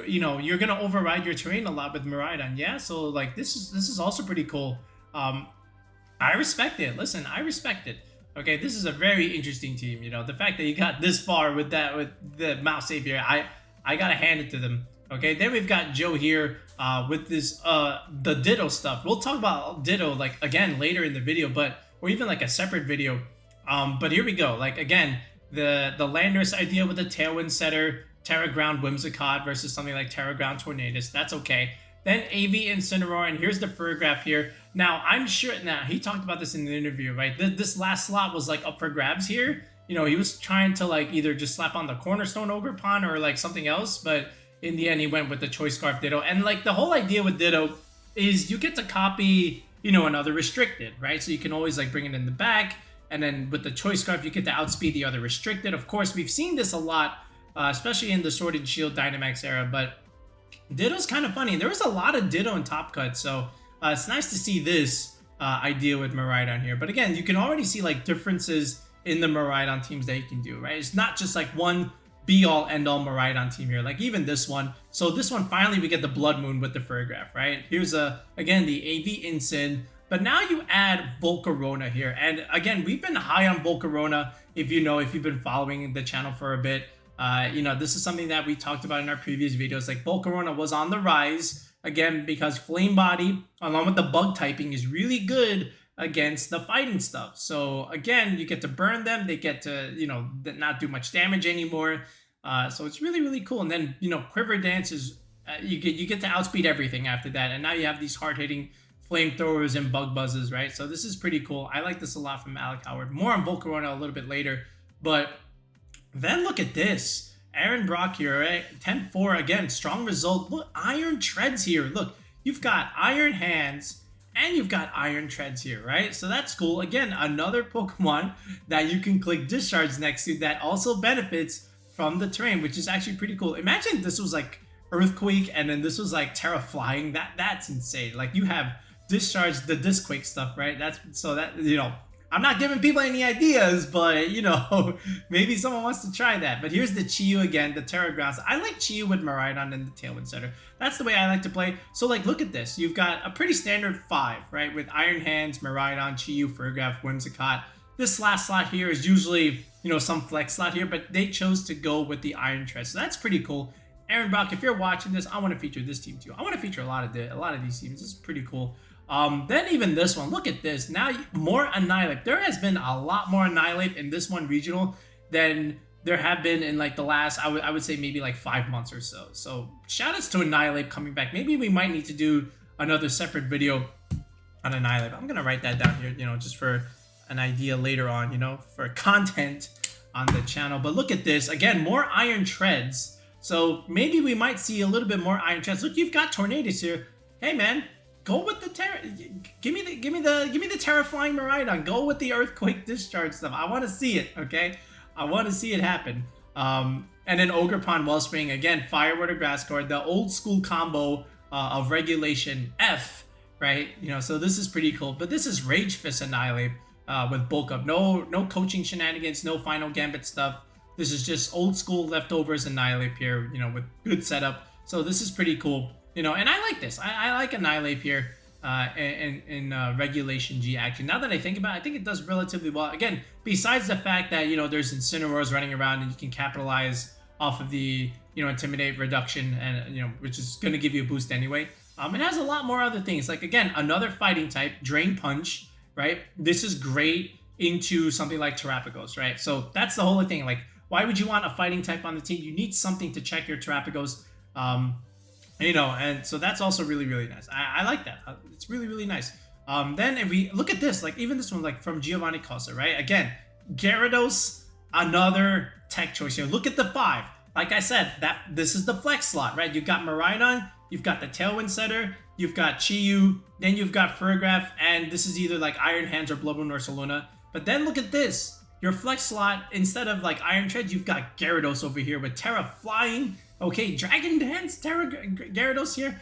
you know, you're gonna override your terrain a lot with Miraidon. Yeah, so like this is also pretty cool. I respect it. Listen, I respect it. Okay, this is a very interesting team. You know, the fact that you got this far with that, with the Mouseape here, I gotta hand it to them. Okay, then we've got Joe here with this the Ditto stuff. We'll talk about Ditto like again later in the video, but or even like a separate video. But here we go. Like again, the Landorus idea with the Tailwind setter, Terra Ground Whimsicott versus something like Terra Ground Tornadus. That's okay. Then AV Incineroar, and here's the Farigiraf here. Now, I'm sure, now, he talked about this in the interview, right? This last slot was, like, up for grabs here. You know, he was trying to, like, either just slap on the Cornerstone Ogerpon or, like, something else, but in the end, he went with the Choice Scarf Ditto. And, like, the whole idea with Ditto is you get to copy, you know, another Restricted, right? So you can always, like, bring it in the back, and then with the Choice Scarf, you get to outspeed the other Restricted. Of course, we've seen this a lot, especially in the Sword and Shield Dynamax era, but Ditto's kind of funny. There was a lot of Ditto in Top Cut, so it's nice to see this idea with Miraidon here. But again, you can already see like differences in the Miraidon teams that you can do, right? It's not just like one be-all, end-all Miraidon team here. Like even this one. So this one, finally, we get the Blood Moon with the Farigiraf, right? Here's, again, the AV Incin. But now you add Volcarona here. And again, we've been high on Volcarona, if you've been following the channel for a bit. You know, this is something that we talked about in our previous videos. Like Volcarona was on the rise again because Flame Body along with the bug typing is really good against the fighting stuff. So again, you get to burn them. They get to, you know, not do much damage anymore. So it's really, really cool. And then, you know, Quiver Dance is you get to outspeed everything after that. And now you have these hard hitting flamethrowers and bug buzzes, right? So this is pretty cool. I like this a lot from Alec Howard. More on Volcarona a little bit later, but then look at this. Aaron Brock here, right? 10-4 again, strong result. Look, Iron Treads here. Look, you've got Iron Hands and you've got Iron Treads here, right? So that's cool. Again, another Pokemon that you can click Discharge next to that also benefits from the terrain, which is actually pretty cool. Imagine this was like Earthquake and then this was like Terra Flying. That's insane. Like you have Discharge, the Disquake stuff, right? That's so that, you know, I'm not giving people any ideas, but, you know, maybe someone wants to try that. But here's the Chi-Yu again, the Terra Grounds. I like Chi-Yu with Miraidon and the Tailwind Setter. That's the way I like to play. So, like, look at this. You've got a pretty standard 5, right? With Iron Hands, Miraidon, Chi-Yu, Farigiraf, Whimsicott. This last slot here is usually, you know, some flex slot here, but they chose to go with the Iron Tread. So that's pretty cool. Aaron Brock, if you're watching this, I want to feature this team too. I want to feature a lot of these teams. This is pretty cool. Then even this one, look at this. Now more Annihilate. There has been a lot more Annihilate in this one regional than there have been in like the last, I would say maybe like 5 months or so. So shout outs to Annihilate coming back. Maybe we might need to do another separate video on Annihilate. I'm gonna write that down here, you know, just for an idea later on, you know, for content on the channel. But look at this again, more Iron Treads. So maybe we might see a little bit more Iron Treads. Look, you've got Tornadus here. Hey man, go with the Terra. Give me the Terra Flying Miraidon. Go with the Earthquake Discharge stuff. I want to see it. Okay, I want to see it happen. And then Ogerpon Wellspring again. Fire Water Grass Cord. The old school combo of Regulation F. Right. You know. So this is pretty cool. But this is Rage Fist Annihilate with bulk up. No coaching shenanigans. No Final Gambit stuff. This is just old school leftovers Annihilate here. You know, with good setup. So this is pretty cool. You know, and I like this. I like Annihilate here in regulationG action. Now that I think about it, I think it does relatively well. Again, besides the fact that, you know, there's Incineroars running around and you can capitalize off of the, you know, Intimidate reduction and, you know, which is going to give you a boost anyway. It has a lot more other things. Like, again, another fighting type, Drain Punch, right? This is great into something like Terrapagos, right? So that's the whole thing. Like, why would you want a fighting type on the team? You need something to check your Terrapagos. You know, and so that's also really, really nice. I like that. It's really, really nice. Then if we look at this, like even this one, like from Giovanni Cosa, right? Again, Gyarados, another tech choice here. Look at the 5. Like I said, this is the flex slot, right? You've got Miraidon, you've got the Tailwind Setter, you've got Chi-Yu, then you've got Farigiraf, and this is either like Iron Hands or Bloodmoon or Saluna. But then look at this. Your flex slot, instead of like Iron Treads, you've got Gyarados over here with Terra Flying. Okay, Dragon Dance, Terra Gyarados here.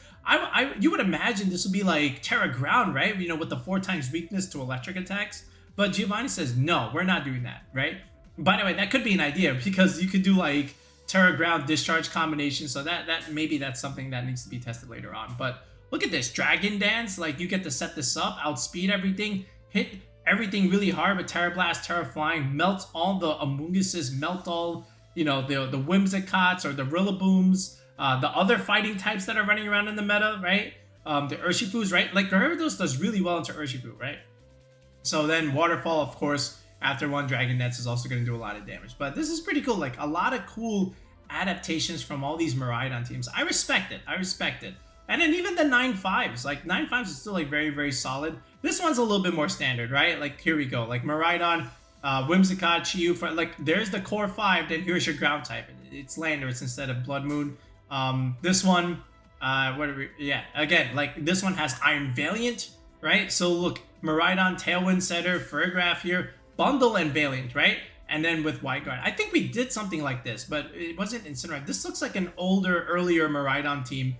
You would imagine this would be like Terra Ground, right? You know, with the 4 times weakness to electric attacks. But Giovanni says, no, we're not doing that, right? By the way, that could be an idea because you could do like Terra Ground Discharge combination. So that maybe that's something that needs to be tested later on. But look at this, Dragon Dance. Like you get to set this up, outspeed everything, hit everything really hard with Terra Blast, Terra Flying, melt all the Amoonguses, melt all, you know, the Whimsicotts or the Rillabooms, the other fighting types that are running around in the meta, right? The Urshifus, right? Like Gyarados does really well into Urshifu, right? So then Waterfall, of course, after one Dragon Dance is also going to do a lot of damage. But this is pretty cool. Like a lot of cool adaptations from all these Miraidon teams. I respect it. I respect it. And then even the 9-5s. Like 9-5s is still like very, very solid. This one's a little bit more standard, right? Like here we go. Like Miraidon, Whimsicott, Chi-Yu, for like there's the core 5, then here's your ground type. It's Landorus instead of Blood Moon. This one, again, like this one has Iron Valiant, right? So look, Miraidon, Tailwind Setter, Farigiraf here, Bundle and Valiant, right? And then with White Guard. I think we did something like this, but it wasn't Incinerate. This looks like an earlier Miraidon team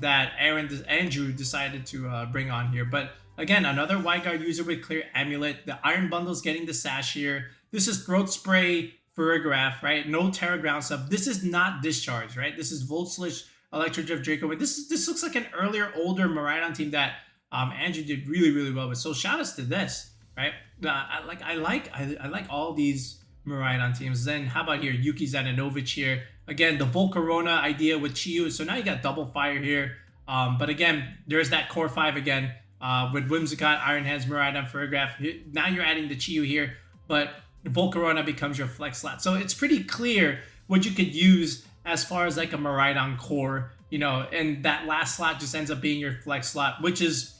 that Andrew decided to bring on here. But again, another White Guard user with Clear Amulet. The Iron Bundle's getting the Sash here. This is Throat Spray, Farigiraf, right? No Terra Ground stuff. This is not Discharge, right? This is Volt Switch, Electro Drift, Draco. This looks like an older Miraidon team that Andrew did really, really well with. So shout outs to this, right? I like all these Miraidon teams. Then how about here? Yuki Zananovich here. Again, the Volcarona idea with Chi-Yu. So now you got double fire here. But again, there's that core 5 again. With Whimsicott, Iron Hands, Miraidon, Farigiraf. Now you're adding the Chi-Yu here, but Volcarona becomes your flex slot. So it's pretty clear what you could use as far as like a Miraidon core, you know, and that last slot just ends up being your flex slot, which is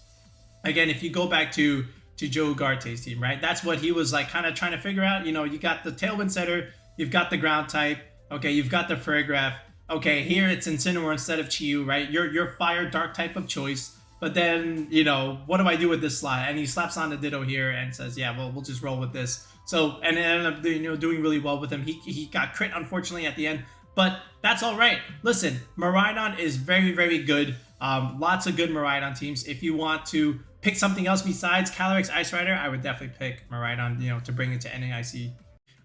Again, if you go back to Joe Ugarte's team, right? That's what he was like kind of trying to figure out. You know, you got the Tailwind Setter, you've got the Ground type, okay, you've got the Paragraph. Okay, here it's Incineroar instead of Chiyu, right? Your Fire Dark type of choice. But then, you know, what do I do with this slot? And he slaps on the Ditto here and says, yeah, well, we'll just roll with this. So, and it ended up, you know, doing really well with him. He got crit, unfortunately, at the end. But that's all right. Listen, Miraidon is very, very good. Lots of good Miraidon teams. If you want to pick something else besides Calyrex-Ice Rider, I would definitely pick Miraidon, you know, to bring it to NAIC.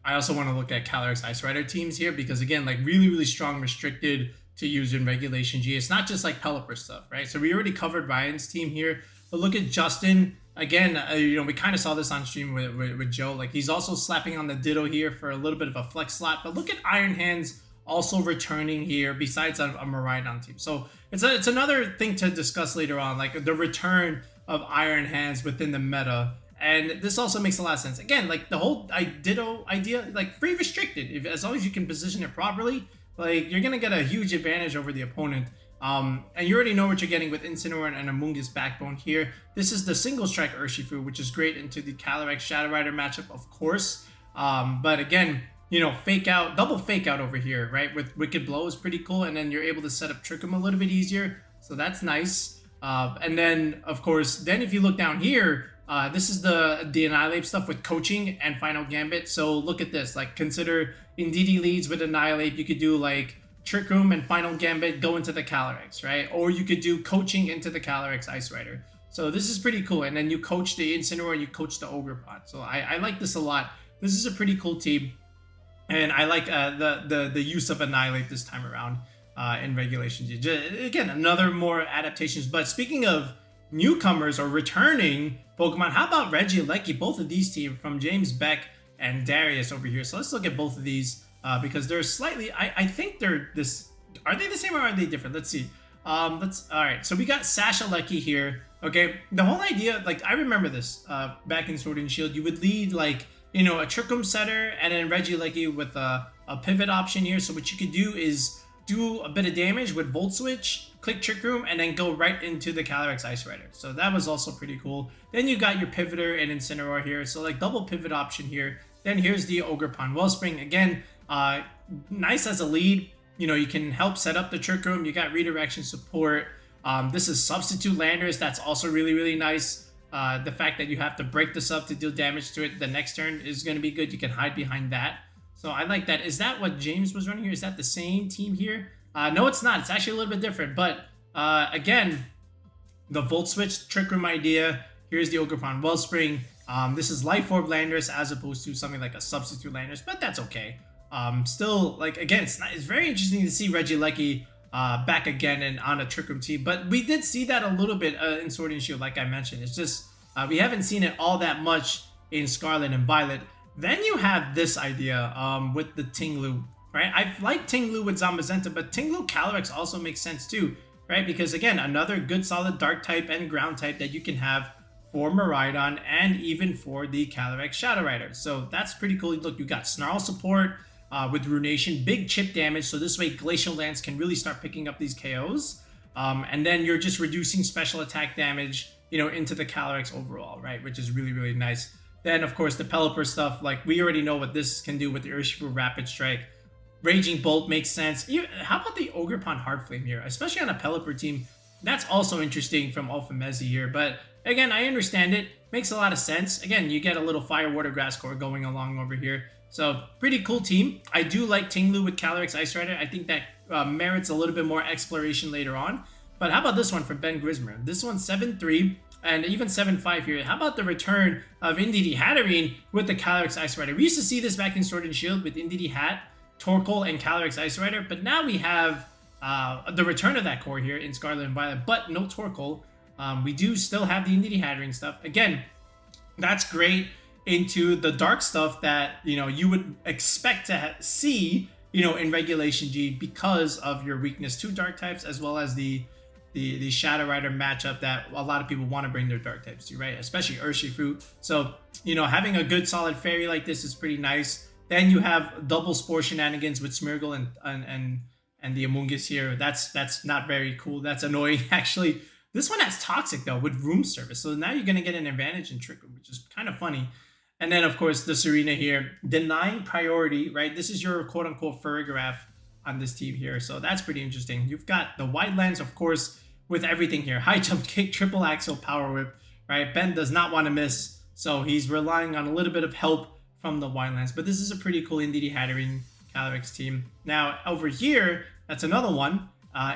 I also want to look at Calyrex-Ice Rider teams here because, again, like really, really strong restricted to use in regulationG. It's not just like Pelipper stuff, right? So we already covered Ryan's team here, but look at Justin. Again, you know, we kind of saw this on stream with Joe. Like he's also slapping on the Ditto here for a little bit of a flex slot, but look at Iron Hands also returning here besides a Miraidon team. So it's another thing to discuss later on, like the return of Iron Hands within the meta. And this also makes a lot of sense. Again, like the whole Ditto idea, like free restricted. If as long as you can position it properly, like you're gonna get a huge advantage over the opponent. And you already know what you're getting with Incineroar and Amoonguss Backbone here. This is the single strike Urshifu, which is great into the Calyrex-Shadow Rider matchup, of course. But again, you know, fake out, double fake out over here, right? With Wicked Blow is pretty cool, and then you're able to set up Trick Room a little bit easier, so that's nice. And then, of course, then if you look down here, this is the Annihilate stuff with coaching and Final Gambit. So look at this, like consider Indeedee leads with Annihilate. You could do like Trick Room and Final Gambit go into the Calyrex, right? Or you could do coaching into the Calyrex-Ice Rider. So this is pretty cool. And then you coach the Incineroar and you coach the Ogerpon. So I like this a lot. This is a pretty cool team. And I like the use of Annihilate this time around in regulationG. Again, another more adaptations. But speaking of newcomers or returning Pokemon, how about Regieleki? Both of these teams from James Beck and Darius over here. So let's look at both of these because they're slightly. I think they're this. Are they the same or are they different? Let's see. All right. So we got Sashaleki here. Okay, the whole idea, like I remember this back in Sword and Shield. You would lead like, you know, a Trick Room Setter and then Regieleki with a pivot option here. So what you could do is do a bit of damage with Volt Switch, click Trick Room, and then go right into the Calyrex-Ice Rider. So that was also pretty cool. Then you got your Pivoter and Incineroar here. So like double pivot option here. Then here's the Ogerpon Wellspring. Again, nice as a lead. You know, you can help set up the Trick Room. You got redirection support. This is Substitute Landers. That's also really, really nice. The fact that you have to break this up to deal damage to it the next turn is going to be good. You can hide behind that. So I like that. Is that what James was running here? Is that the same team here? No, it's not. It's actually a little bit different. But again, the Volt Switch Trick Room idea. Here's the Ogerpon Wellspring. This is Life Orb Landers as opposed to something like a Substitute Landers, but that's okay. Still, like, again, it's very interesting to see Regieleki back again and on a Trick Room team. But we did see that a little bit in Sword and Shield, like I mentioned. It's just we haven't seen it all that much in Scarlet and Violet. Then you have this idea with the Tinglu, right? I like Tinglu with Zamazenta, but Tinglu Calyrex also makes sense too, right? Because again, another good solid Dark type and Ground type that you can have for Miraidon and even for the Calyrex-Shadow Rider. So that's pretty cool. Look, you got Snarl support with Runation, big chip damage. So this way Glacial Lance can really start picking up these KOs. And then you're just reducing special attack damage, you know, into the Calyrex overall, right? Which is really, really nice. Then, of course, the Pelipper stuff, like we already know what this can do with the Urshifu Rapid Strike. Raging Bolt makes sense. How about the Ogerpon Hard Flame here? Especially on a Pelipper team. That's also interesting from Alpha Mezzi here. But again, I understand it. Makes a lot of sense. Again, you get a little Fire, Water, Grass core going along over here. So, pretty cool team. I do like Tinglu with Calyrex-Ice Rider. I think that merits a little bit more exploration later on. But how about this one from Ben Grismer? This one's 7-3. And even 7-5 here. How about the return of Indeedee Hatterene with the Calyrex-Ice Rider? We used to see this back in Sword and Shield with Indeedee Hat, Torkoal, and Calyrex-Ice Rider. But now we have the return of that core here in Scarlet and Violet, but no Torkoal. We do still have the Indeedee Hatterene stuff. Again, that's great into the dark stuff that, you know, you would expect to see, you know, in regulationG because of your weakness to dark types as well as the Shadow Rider matchup that a lot of people want to bring their dark types to, right? Especially Urshifu. So, you know, having a good solid fairy like this is pretty nice. Then you have double Spore shenanigans with Smeargle and the Amoonguss here. That's not very cool. That's annoying, actually. This one has Toxic, though, with Room Service. So now you're going to get an advantage in Trick Room, which is kind of funny. And then, of course, the Serena here, denying priority, right? This is your quote-unquote Farigiraf on this team here. So that's pretty interesting. You've got the Wildlands, of course, with everything here. High jump kick, triple axle, power whip, right? Ben does not want to miss. So he's relying on a little bit of help from the Wildlands. But this is a pretty cool Indeedee Hatterene Calyrex team. Now, over here, that's another one.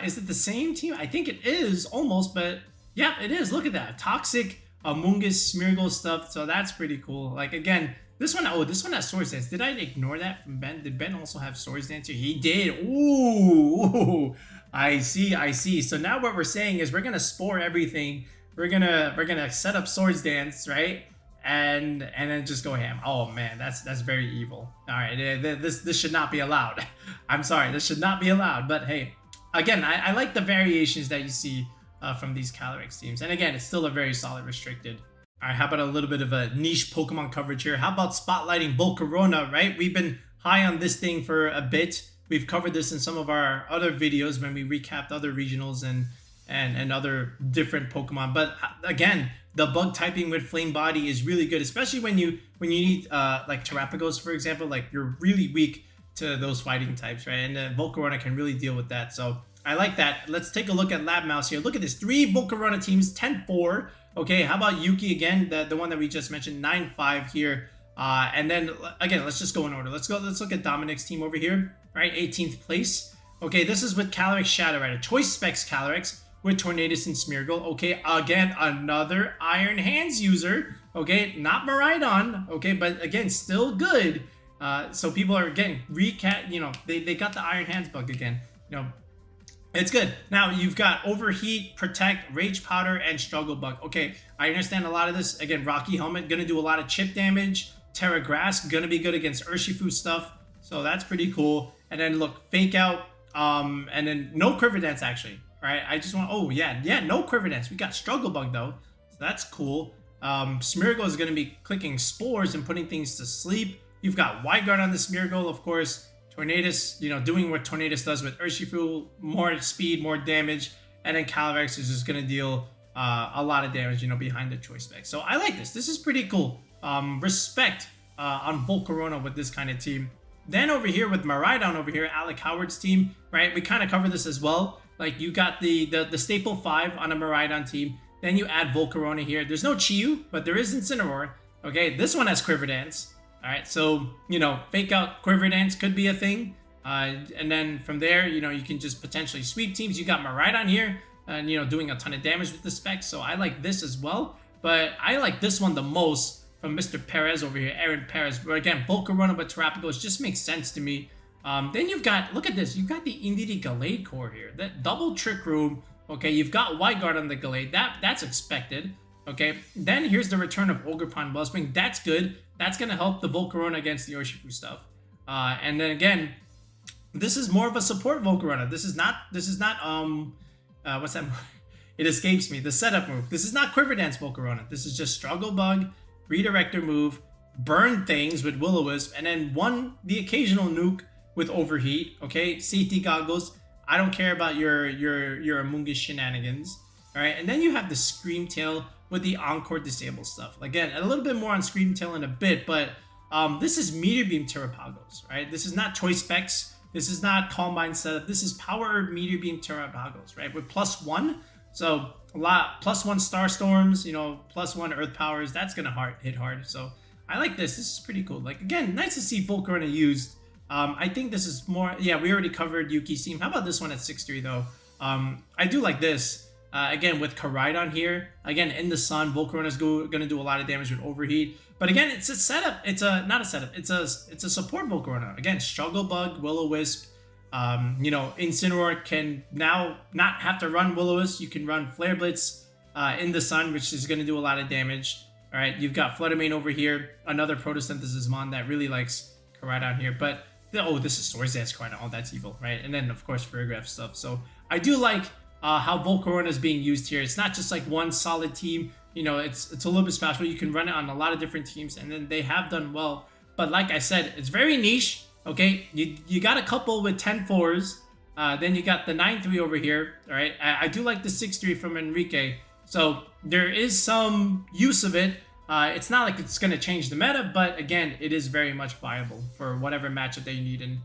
Is it the same team? I think it is almost, but yeah, it is. Look at that. Toxic, Amoonguss, Smeargle stuff. So that's pretty cool. Like, again, this one, oh, this one has Swords Dance. Did I ignore that from Ben? Did Ben also have Swords Dance here? He did. Ooh, I see. So now what we're saying is we're gonna spore everything. We're gonna set up Swords Dance, right? And then just go ham. Oh man, that's very evil. All right, this should not be allowed. I'm sorry, this should not be allowed. But hey, again, I like the variations that you see from these Calyrex teams. And again, it's still a very solid restricted. All right, how about a little bit of a niche Pokemon coverage here? How about spotlighting Volcarona, right? We've been high on this thing for a bit. We've covered this in some of our other videos when we recapped other regionals and other different Pokemon. But again, the bug typing with Flame Body is really good, especially when you need like Terrapagos, for example. Like, you're really weak to those fighting types, right? And Volcarona can really deal with that. So I like that. Let's take a look at Lab Mouse here. Look at this, 3 Volcarona teams, 10-4. Okay, how about Yuki again, the one that we just mentioned, 9-5 here. And then again, let's just go in order. Let's look at Dominic's team over here. All right, 18th place. Okay, this is with Calyrex-Shadow Rider, Choice Specs Calyrex with Tornadus and Smeargle. Okay, again, another Iron Hands user. Okay, not Miraidon. Okay, but again, still good. So people are getting recat. You know, they got the Iron Hands bug again. You know, it's good. Now you've got Overheat, Protect, Rage Powder, and Struggle Bug. Okay, I understand a lot of this. Again, Rocky Helmet gonna do a lot of chip damage. Terra Grass gonna be good against Urshifu stuff. So that's pretty cool. And then look, Fake Out. And then no Quiver Dance actually. Right? I just want. Oh yeah, no Quiver Dance. We got Struggle Bug though. So that's cool. Smeargle is gonna be clicking Spores and putting things to sleep. You've got Wide Guard on the Smeargle, of course. Tornadus, you know, doing what Tornadus does with Urshifu, more speed, more damage, and then Calyrex is just gonna deal a lot of damage, you know, behind the choice spec. So I like this. This is pretty cool. Respect on Volcarona with this kind of team. Then over here with Miraidon over here, Alec Howard's team, right? We kind of cover this as well. Like, you got the staple 5 on a Miraidon team. Then you add Volcarona here. There's no Chiyu, but there is Incineroar. Okay, this one has Quiver Dance. All right, so, you know, Fake Out Quiver Dance could be a thing. And then from there, you know, you can just potentially sweep teams. You got Miraidon here and, you know, doing a ton of damage with the specs. So I like this as well. But I like this one the most from Mr. Perez over here, Aaron Perez. Where again, Volcarona with Terrapagos just makes sense to me. Then you've got, look at this. You've got the Indeedee Gallade core here. That double Trick Room. Okay, you've got Wide Guard on the Gallade. That's expected. Okay, then here's the return of Ogerpon Wellspring. That's good. That's going to help the Volcarona against the Urshifu stuff. And then again, this is more of a support Volcarona. This is not, what's that? It escapes me. The setup move. This is not Quiver Dance Volcarona. This is just Struggle Bug, Redirector move, burn things with Will-O-Wisp, and then the occasional nuke with Overheat. Okay, safety goggles. I don't care about your Amoonguss shenanigans. All right, and then you have the Screamtail with the Encore Disable stuff. Again, a little bit more on Screamtail in a bit, but this is Meteor Beam Terrapagos, right? This is not Choice Specs. This is not Calm Mind setup. This is Power Meteor Beam Terrapagos, right? With +1. So a lot, +1 Star Storms, you know, +1 Earth Powers. That's going to hit hard. So I like this. This is pretty cool. Like, again, nice to see Volcarona used. I think this is more, yeah, we already covered Yuki's team. How about this one at 6-3 though? I do like this. Again, with Koraidon here, again, in the sun, Volcarona's going to do a lot of damage with Overheat. But again, it's a setup. It's not a setup. It's a support Volcarona. Again, Struggle Bug, Will-O-Wisp. You know, Incineroar can now not have to run Will-O-Wisp. You can run Flare Blitz in the sun, which is going to do a lot of damage. All right, you've got Fluttermane over here, another Photosynthesis Mon that really likes Koraidon here. But oh, this is Swords Dance Koraidon. Oh, that's evil, right? And then of course Farigiraf stuff. So I do like how Volcarona is being used here. It's not just like one solid team. You know, it's a little bit special. You can run it on a lot of different teams, and then they have done well. But like I said, it's very niche. Okay, you got a couple with 10-4s. Then you got the 9-3 over here. All right, I do like the 6-3 from Enrique. So there is some use of it. It's not like it's going to change the meta, but again, it is very much viable for whatever matchup that you need. And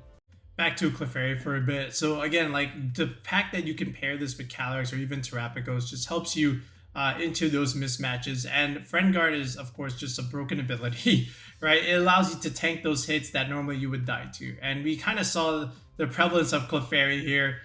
back to Clefairy for a bit. So again, like the fact that you can pair this with Calyrex or even Terrapagos just helps you into those mismatches. And Friend Guard is, of course, just a broken ability, right? It allows you to tank those hits that normally you would die to. And we kind of saw the prevalence of Clefairy here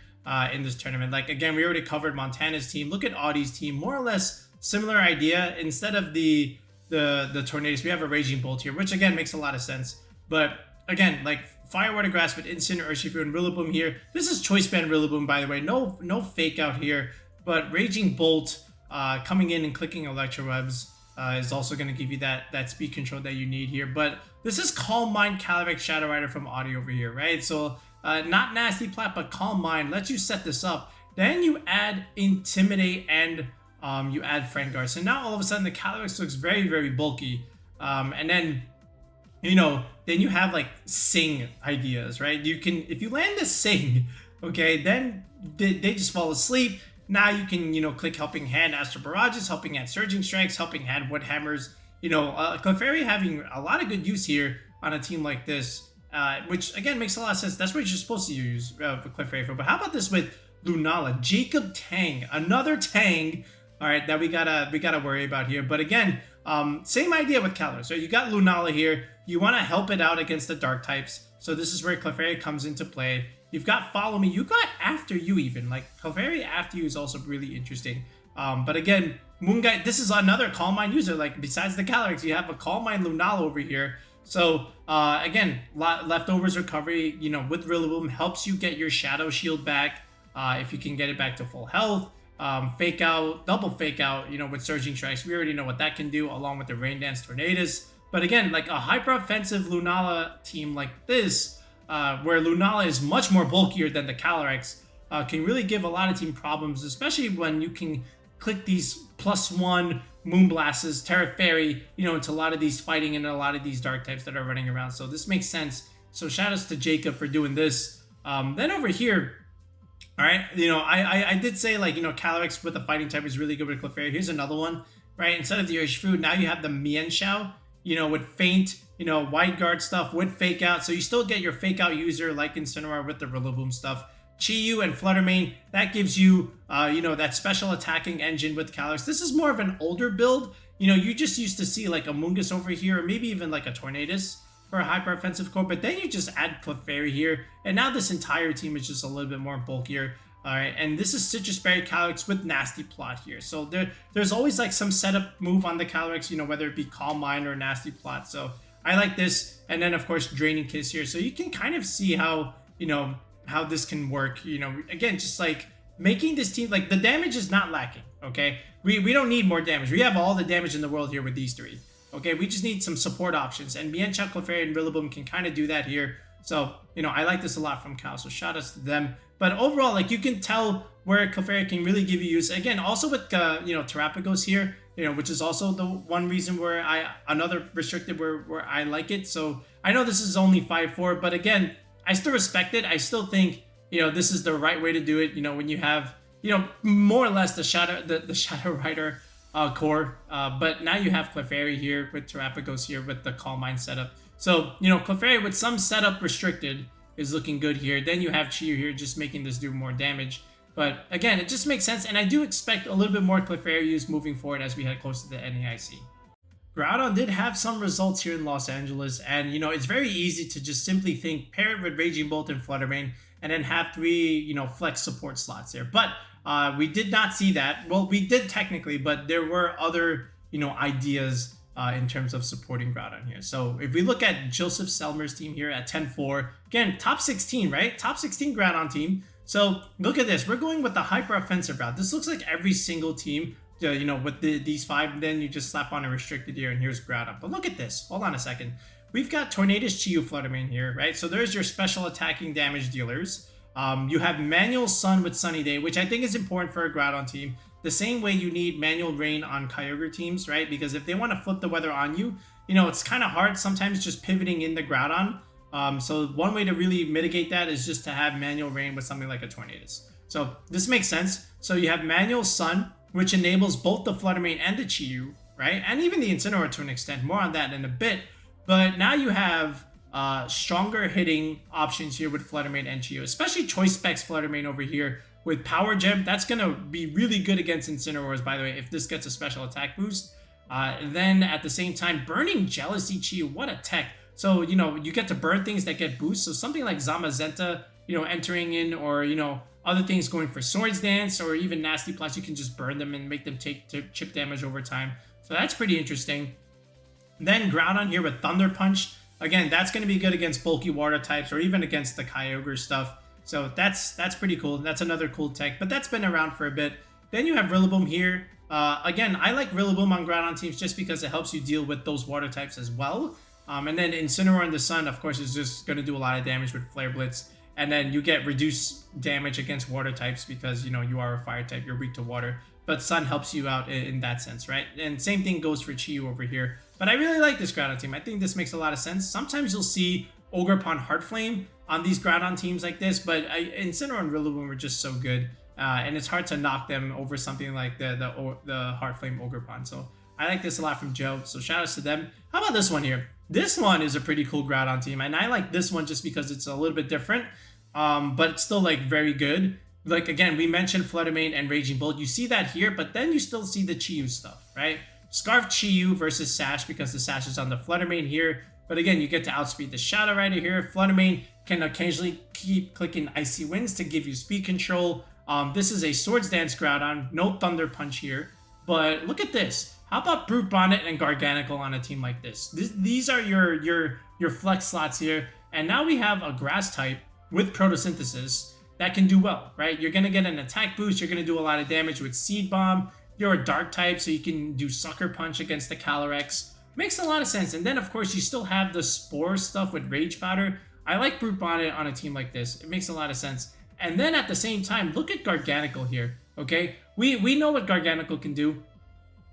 in this tournament. Like, again, we already covered Montana's team. Look at Audie's team. More or less similar idea. Instead of the Tornadoes, we have a Raging Bolt here, which, again, makes a lot of sense. But, again, like, Fire Water Grass with Instant, Urshifu, and Rillaboom here. This is Choice Band Rillaboom, by the way. No fake out here. But Raging Bolt coming in and clicking Electrowebs is also going to give you that speed control that you need here. But this is Calm Mind Calyrex-Shadow Rider from Audie over here, right? So not Nasty Plat, but Calm Mind lets you set this up. Then you add Intimidate and you add Friend Guard. So now all of a sudden the Calyrex looks very, very bulky. And then, you know, then you have like Sing ideas, right? You can, if you land the Sing, okay, then they just fall asleep. Now you can, you know, click Helping Hand, Astral Barrages, Helping Hand, Surging Strikes, Helping Hand, Wood Hammers. You know, Clefairy having a lot of good use here on a team like this, which again makes a lot of sense. That's what you're supposed to use for Clefairy for. But how about this with Lunala, Jacob Tang, another Tang, all right, that we gotta worry about here. But again, same idea with Calyrex. So you got Lunala here. You want to help it out against the dark types. So this is where Clefairy comes into play. You've got Follow Me. You got After You even. Like, Clefairy After You is also really interesting. But again, Moonguy, this is another Calm Mind user. Like, besides the Calyrex, you have a Calm Mind Lunala over here. So, again, Leftovers Recovery, you know, with Rillaboom helps you get your Shadow Shield back if you can get it back to full health. Fake Out, Double Fake Out, you know, with Surging Strikes. We already know what that can do, along with the Rain Dance Tornadoes. But again, like a hyper-offensive Lunala team like this, where Lunala is much more bulkier than the Calyrex, can really give a lot of team problems, especially when you can click these +1 Moonblasts, Terra Fairy, you know, into a lot of these fighting and a lot of these dark types that are running around. So this makes sense. So shout outs to Jacob for doing this. Then over here, all right, you know, I did say, like, you know, Calyrex with the fighting type is really good with Clefairy. Here's another one, right? Instead of the Urshifu, now you have the Mienshao, you know, with Feint, you know, Wide Guard stuff with Fake Out. So you still get your Fake Out user like Incineroar with the Rillaboom stuff. Chi-Yu and Fluttermane, that gives you, you know, that special attacking engine with Calyrex. This is more of an older build. You know, you just used to see like a Mungus over here, or maybe even like a Tornadus for a hyper offensive core, but then you just add Clefairy here, and now this entire team is just a little bit more bulkier. All right, and this is Citrus Berry Calyrex with Nasty Plot here. So there's always like some setup move on the Calyrex, you know, whether it be Calm Mind or Nasty Plot. So I like this, and then of course Draining Kiss here. So you can kind of see how, you know, how this can work. You know, again, just like making this team, like the damage is not lacking. Okay, we don't need more damage. We have all the damage in the world here with these three. Okay, we just need some support options, and Mienshao, Clefairy, and Rillaboom can kind of do that here. So, you know, I like this a lot from Cal, so shout outs to them. But overall, like, you can tell where Clefairy can really give you use. Again, also with, you know, Terrapagos here, you know, which is also the one reason where another restricted where I like it. So I know this is only 5-4, but again, I still respect it. I still think, you know, this is the right way to do it. You know, when you have, you know, more or less the Shadow Rider core, but now you have Clefairy here with Terrapagos here with the Calm Mind setup. So, you know, Clefairy with some setup restricted is looking good here. Then you have Chi-Yu here just making this do more damage. But again, it just makes sense, and I do expect a little bit more Clefairy use moving forward as we head close to the NAIC. Groudon did have some results here in Los Angeles, and, you know, it's very easy to just simply think pair it with Raging Bolt and Fluttermane and then have 3, you know, flex support slots there. But we did not see that. Well, we did technically, but there were other, you know, ideas in terms of supporting Groudon here. So if we look at Joseph Selmer's team here at 10-4, again, top 16, right? Top 16 Groudon team. So look at this. We're going with the hyper offensive route. This looks like every single team, you know, with these 5, then you just slap on a restricted here, and here's Groudon. But look at this. Hold on a second. We've got Tornadus, Chi-Yu, Fluttermane here, right? So there's your special attacking damage dealers. You have Manual Sun with Sunny Day, which I think is important for a Groudon team. The same way you need Manual Rain on Kyogre teams, right? Because if they want to flip the weather on you, you know, it's kind of hard sometimes just pivoting in the Groudon. So one way to really mitigate that is just to have manual rain with something like a Tornadus. So this makes sense. So you have manual sun, which enables both the Flutter Mane and the Chi-Yu, right? And even the Incineroar to an extent. More on that in a bit. But now you have stronger hitting options here with Flutter Mane and Chi-Yu, especially Choice Specs Flutter Mane over here with Power Gem. That's going to be really good against Incineroars, by the way, if this gets a special attack boost. Then at the same time, Burning Jealousy Chi-Yu, what a tech. So, you know, you get to burn things that get boosts. So something like Zamazenta, you know, entering in, or, you know, other things going for Swords Dance, or even Nasty Plus, you can just burn them and make them take chip damage over time. So that's pretty interesting. Then Groudon here with Thunder Punch. Again, that's going to be good against bulky water types, or even against the Kyogre stuff. So that's pretty cool. That's another cool tech, but that's been around for a bit. Then you have Rillaboom here. Again, I like Rillaboom on Groudon teams just because it helps you deal with those water types as well. And then Incineroar in the Sun, of course, is just going to do a lot of damage with Flare Blitz. And then you get reduced damage against water types because, you know, you are a fire type, you're weak to water. But Sun helps you out in that sense, right? And same thing goes for Chi-Yu over here. But I really like this Groudon team. I think this makes a lot of sense. Sometimes you'll see Ogerpon Heartflame on these Groudon teams like this, but Incineroar and Rillaboom are just so good. And it's hard to knock them over something like the Heartflame Ogerpon. So I like this a lot from Joe. So shout outs to them. How about this one here? This one is a pretty cool Groudon team. And I like this one just because it's a little bit different. But it's still like very good. Like again, we mentioned Flutter Mane and Raging Bolt. You see that here, but then you still see the Chi-Yu stuff, right? Scarf Chi-Yu versus Sash, because the Sash is on the Flutter Mane here. But again, you get to outspeed the Shadow Rider here. Flutter Mane can occasionally keep clicking Icy Winds to give you speed control. This is a Swords Dance Groudon, no Thunder Punch here. But look at this. How about Brute Bonnet and Garganical on a team like this? These are your flex slots here. And now we have a Grass type with Photosynthesis that can do well, right? You're going to get an attack boost. You're going to do a lot of damage with Seed Bomb. You're a Dark type, so you can do Sucker Punch against the Calyrex. Makes a lot of sense. And then, of course, you still have the Spore stuff with Rage Powder. I like Brute Bonnet on a team like this. It makes a lot of sense. And then at the same time, look at Garganical here, okay? We know what Garganical can do,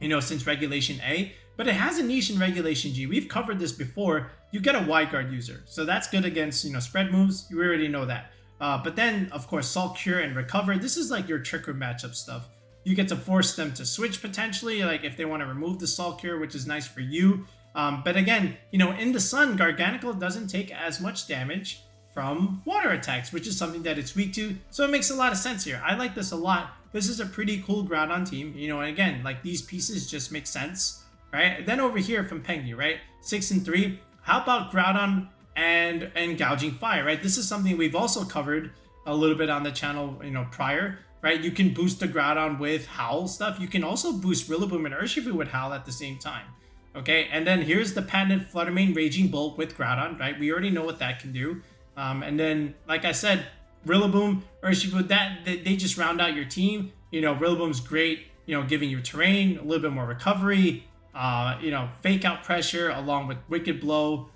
you know, since Regulation A, but it has a niche in Regulation G. We've covered this before. You get a Wide Guard user, so that's good against, you know, spread moves. You already know that. But then, of course, Salt Cure and Recover. This is like your Trick Room matchup stuff. You get to force them to switch potentially, like if they want to remove the Salt Cure, which is nice for you. But again, you know, in the Sun, Garganical doesn't take as much damage from water attacks, which is something that it's weak to. So it makes a lot of sense here. I like this a lot. This is a pretty cool Groudon team, you know, and again, like these pieces just make sense, right? Then over here from Pengy, right? 6 and 3. How about Groudon and Gouging Fire, right? This is something we've also covered a little bit on the channel, you know, prior, right? You can boost the Groudon with Howl stuff. You can also boost Rillaboom and Urshifu with Howl at the same time. Okay, and then here's the patented Flutter Mane Raging Bolt with Groudon, right? We already know what that can do. And then, like I said, Rillaboom, Urshifu, they just round out your team. You know, Rillaboom's great, you know, giving you terrain, a little bit more recovery, you know, fake out pressure along with Wicked Blow.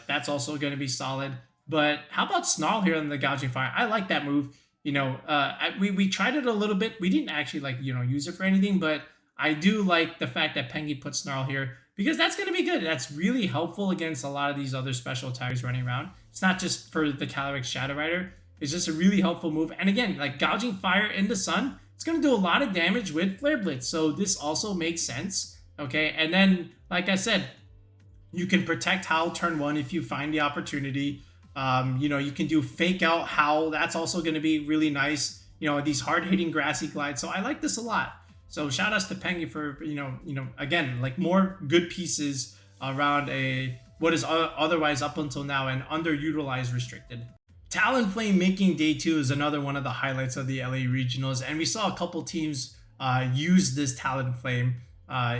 That's also going to be solid. But how about Snarl here on the Gouging Fire? I like that move. You know, we tried it a little bit. We didn't actually, like, you know, use it for anything, but I do like the fact that Pengy put Snarl here because that's going to be good. That's really helpful against a lot of these other special attackers running around. It's not just for the Calyrex-Shadow Rider. It's just a really helpful move. And again, like Gouging Fire in the Sun, it's going to do a lot of damage with Flare Blitz. So this also makes sense. Okay, and then, like I said, you can protect Howl turn 1 if you find the opportunity. You know, you can do Fake Out Howl. That's also going to be really nice. You know, these hard-hitting Grassy Glide. So I like this a lot. So shout outs to Pengy for, you know, again, like more good pieces around what is otherwise up until now an underutilized restricted. Talonflame making day 2 is another one of the highlights of the LA Regionals, and we saw a couple teams use this Talonflame,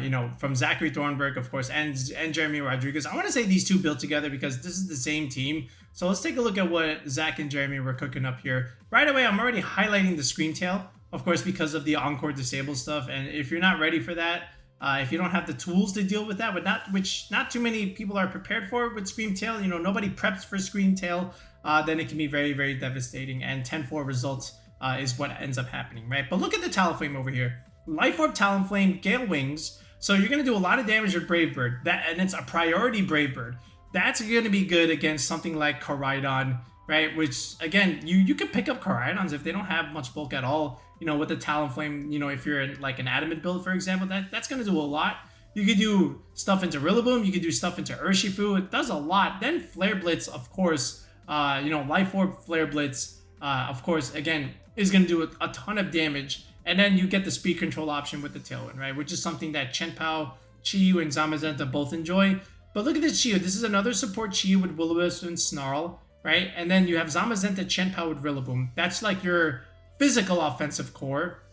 you know, from Zachary Thornburg, of course, and Jeremy Rodriguez. I want to say these two built together because this is the same team. So let's take a look at what Zach and Jeremy were cooking up here. Right away, I'm already highlighting the Screamtail, of course, because of the Encore Disable stuff. And if you're not ready for that, if you don't have the tools to deal with that, which not too many people are prepared for with Screamtail, you know, nobody preps for Screamtail, then it can be very, very devastating. And 10-4 results is what ends up happening, right? But look at the Talonflame over here. Life Orb Talonflame, Gale Wings. So you're going to do a lot of damage with Brave Bird. And it's a priority Brave Bird. that's going to be good against something like Koraidon, right? Which, again, you can pick up Koraidons if they don't have much bulk at all. You know, with the Talonflame, you know, if you're in like an Adamant build, for example, that's going to do a lot. You could do stuff into Rillaboom. You could do stuff into Urshifu. It does a lot. Then Flare Blitz, of course, you know, Life Orb, Flare Blitz, of course, again, is going to do a ton of damage. And then you get the speed control option with the Tailwind, right? Which is something that Chien-Pao, Chi-Yu, and Zamazenta both enjoy. But look at this Chi-Yu. This is another support Chi-Yu with Will-O-Wisp and Snarl, right? And then you have Zamazenta, Chien-Pao with Rillaboom. That's like your physical offensive core.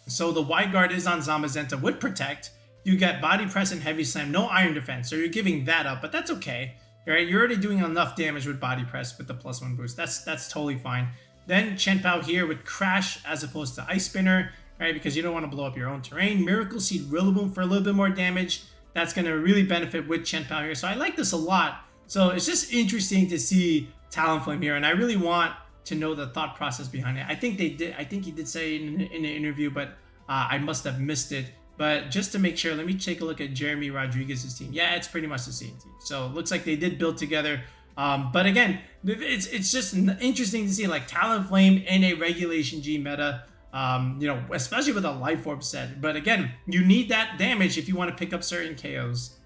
So the Wide Guard is on Zamazenta with Protect. You get Body Press and Heavy Slam, no Iron Defense. So you're giving that up, but that's okay, right? You're already doing enough damage with Body Press with the +1 boost. That's totally fine. Then Chien-Pao here with Crash as opposed to Ice Spinner, right? Because you don't want to blow up your own terrain. Miracle Seed Rillaboom for a little bit more damage. That's going to really benefit with Chien-Pao here. So I like this a lot. So it's just interesting to see Talonflame here. And I really want to know the thought process behind it. I think they did. I think he did say in an interview, but I must have missed it. But just to make sure, let me take a look at Jeremy Rodriguez's team. Yeah, it's pretty much the same team. So it looks like they did build together. But again, it's just interesting to see like Talonflame in a regulationG meta, you know, especially with a Life Orb set. But again, you need that damage if you want to pick up certain KOs.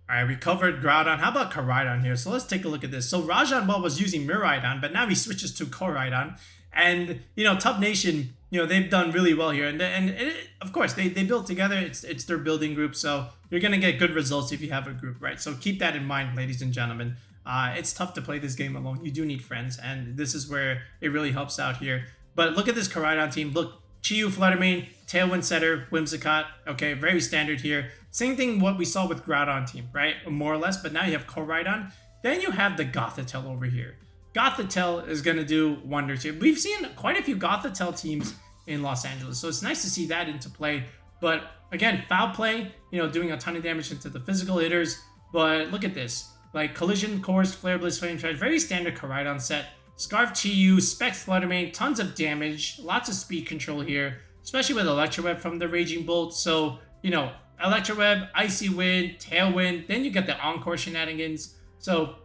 All right, we covered Groudon. How about Koraidon here? So let's take a look at this. So Rajan Ball was using Miraidon, but now he switches to Koraidon. And, you know, Tub Nation, you know, they've done really well here. And of course, they build together. It's their building group. So you're going to get good results if you have a group, right? So keep that in mind, ladies and gentlemen. It's tough to play this game alone. You do need friends. And this is where it really helps out here. But look at this Koraidon team. Look, Chi-Yu, Fluttermane, Tailwind Setter, Whimsicott. Okay, very standard here. Same thing what we saw with Groudon team, right? More or less. But now you have Koraidon. Then you have the Gothitelle over here. Gothitelle is going to do wonders here. We've seen quite a few Gothitelle teams in Los Angeles, so it's nice to see that into play. But again, Foul Play, you know, doing a ton of damage into the physical hitters. But look at this. Like Collision, Course, Flare Blitz, Flame Charge, very standard Koraidon set. Scarf Chi-Yu, Specs Fluttermane, tons of damage, lots of speed control here, especially with Electroweb from the Raging Bolt. So, you know, Electroweb, Icy Wind, Tailwind, then you get the Encore shenanigans. So,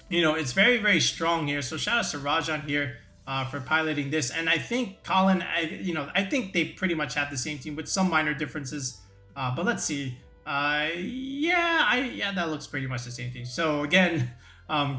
you know, it's very, very strong here. So shout out to Rajan here for piloting this. And I think Colin, I think they pretty much have the same team with some minor differences. But let's see. Yeah, that looks pretty much the same thing. So again,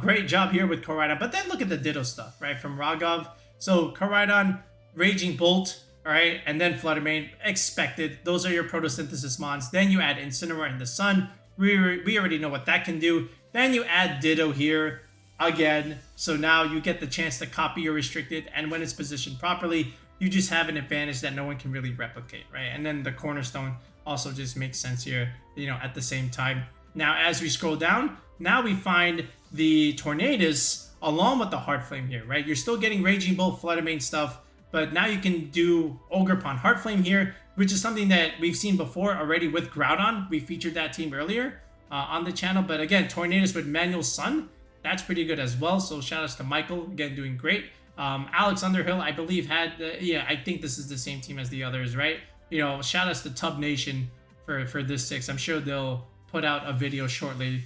great job here with Koraidon. But then look at the Ditto stuff, right, from Raghav. So Koraidon, Raging Bolt, all right, and then Fluttermane, expected. Those are your Photosynthesis mons. Then you add Incineroar in the Sun. We already know what that can do. Then you add Ditto here again. So now you get the chance to copy your restricted. And when it's positioned properly, you just have an advantage that no one can really replicate, right? And then the Cornerstone also just makes sense here, you know, at the same time. Now, as we scroll down, now we find the Tornadus along with the Heart Flame here, right? You're still getting Raging Bolt, Fluttermane stuff, but now you can do Ogerpon Heart Flame here, which is something that we've seen before already with Groudon. We featured that team earlier on the channel. But again, Tornadus with Manual Sun, that's pretty good as well. So shout outs to Michael, again, doing great. Alex Underhill, I believe, had, I think this is the same team as the others, right? You know, shout outs to Tub Nation for this 6. I'm sure they'll put out a video shortly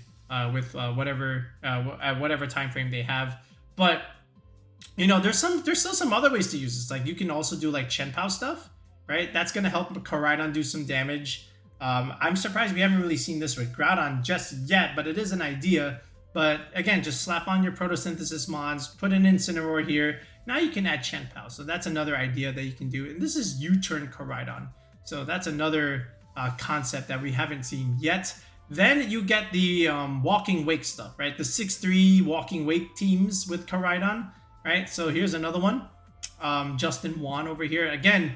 with whatever time frame they have. But you know, there's still some other ways to use this. Like you can also do like Chien-Pao stuff, right? That's gonna help Koraidon do some damage. I'm surprised we haven't really seen this with Groudon just yet, but it is an idea. But again, just slap on your Photosynthesis mons, put an Incineroar here. Now you can add Chien-Pao. So that's another idea that you can do. And this is U-turn Koraidon. So that's another concept that we haven't seen yet. Then you get the Walking Wake stuff, right? The 6-3 Walking Wake teams with Koraidon, right? So here's another one. Justin Wan over here. Again,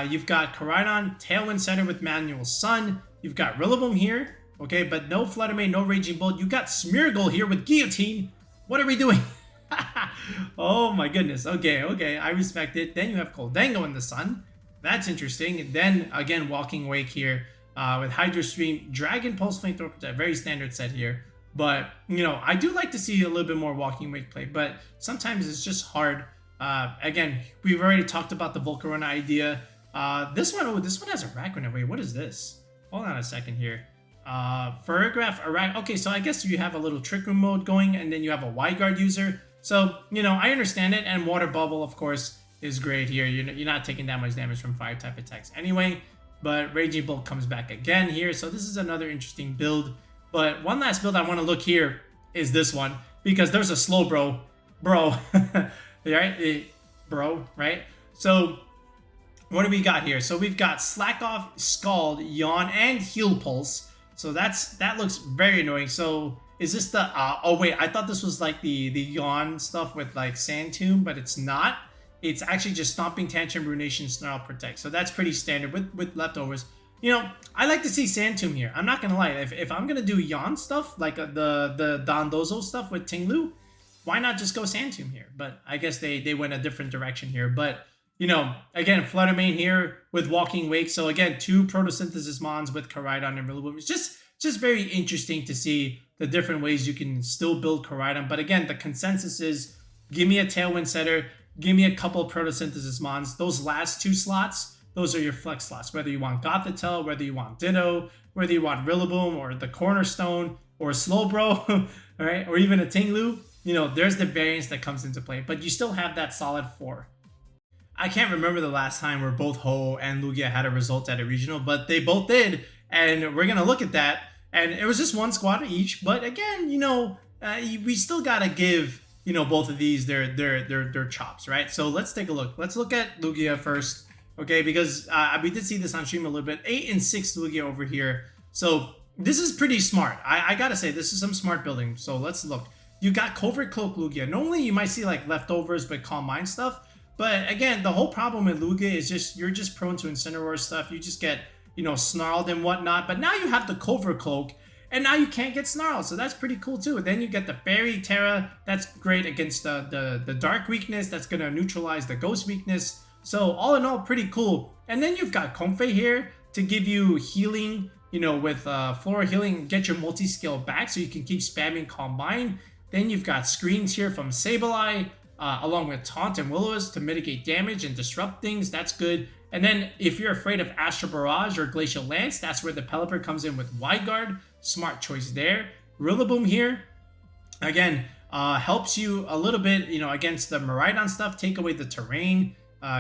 you've got Koraidon, Tailwind Setter with Manual Sun. You've got Rillaboom here, okay? But no Fluttermane, no Raging Bolt. You got Smeargle here with Guillotine. What are we doing? Oh my goodness. Okay, I respect it. Then you have Coldango in the Sun. That's interesting. And then again, Walking Wake here with Hydro Stream, Dragon Pulse, Flamethrower, very standard set here. But you know, I do like to see a little bit more Walking Wake play, but sometimes it's just hard. Again, we've already talked about the Volcarona idea. This one has a Rakuna. Wait, what is this? Hold on a second here. Ferrograph, okay, so I guess you have a little Trick Room mode going, and then you have a Wide Guard user. So, you know, I understand it, and Water Bubble, of course, is great here. You're not taking that much damage from fire type attacks anyway, but Raging Bolt comes back again here, so this is another interesting build. But one last build I want to look here is this one, because there's a slow bro, right? Bro, right? So what do we got here? So we've got Slack Off, Scald, Yawn, and Heal Pulse. So that looks very annoying. So is this the oh wait, I thought this was like the Yawn stuff with like Sand Tomb, but it's not. It's actually just Stomping Tantrum, Ruination, Snarl, Protect. So that's pretty standard with leftovers. You know, I like to see Sand Tomb here. I'm not gonna lie. If I'm gonna do Yawn stuff like the Dondozo stuff with Tinglu, why not just go Sand Tomb here? But I guess they went a different direction here. But you know, again, Flutter Mane here with Walking Wake. So again, 2 Photosynthesis Mons with Koraidon and Rillaboom. It's just very interesting to see the different ways you can still build Koraidon. But again, the consensus is give me a Tailwind Setter, give me a couple Photosynthesis Mons. Those last 2 slots, those are your flex slots. Whether you want Gothitelle, whether you want Ditto, whether you want Rillaboom or the Cornerstone or Slowbro, all right, or even a Tinglu, you know, there's the variance that comes into play. But you still have that solid 4. I can't remember the last time where both Ho-Oh and Lugia had a result at a regional, but they both did, and we're gonna look at that. And it was just 1 squad each, but again, you know, we still gotta give, you know, both of these their chops, right? So let's take a look. Let's look at Lugia first, okay? Because we did see this on stream a little bit. 8 and 6 Lugia over here. So this is pretty smart. I gotta say, this is some smart building. So let's look. You got Covert Cloak Lugia. Normally you might see like leftovers, but Calm Mind stuff. But again, the whole problem with Lugia is just you're just prone to Incineroar stuff. You just get, you know, snarled and whatnot. But now you have the Covert Cloak, and now you can't get snarled. So that's pretty cool too. Then you get the Fairy Terra. That's great against the Dark weakness. That's gonna neutralize the Ghost weakness. So all in all, pretty cool. And then you've got Comfey here to give you healing, you know, with Floral Healing, get your multi-scale back so you can keep spamming Calm Mind. Then you've got screens here from Sableye, along with Taunt and Will-O-Wisp to mitigate damage and disrupt things. That's good. And then if you're afraid of Astral Barrage or Glacial Lance, that's where the Pelipper comes in with Wide Guard. Smart choice there. Rillaboom here, again, helps you a little bit, you know, against the Miraidon stuff. Take away the terrain.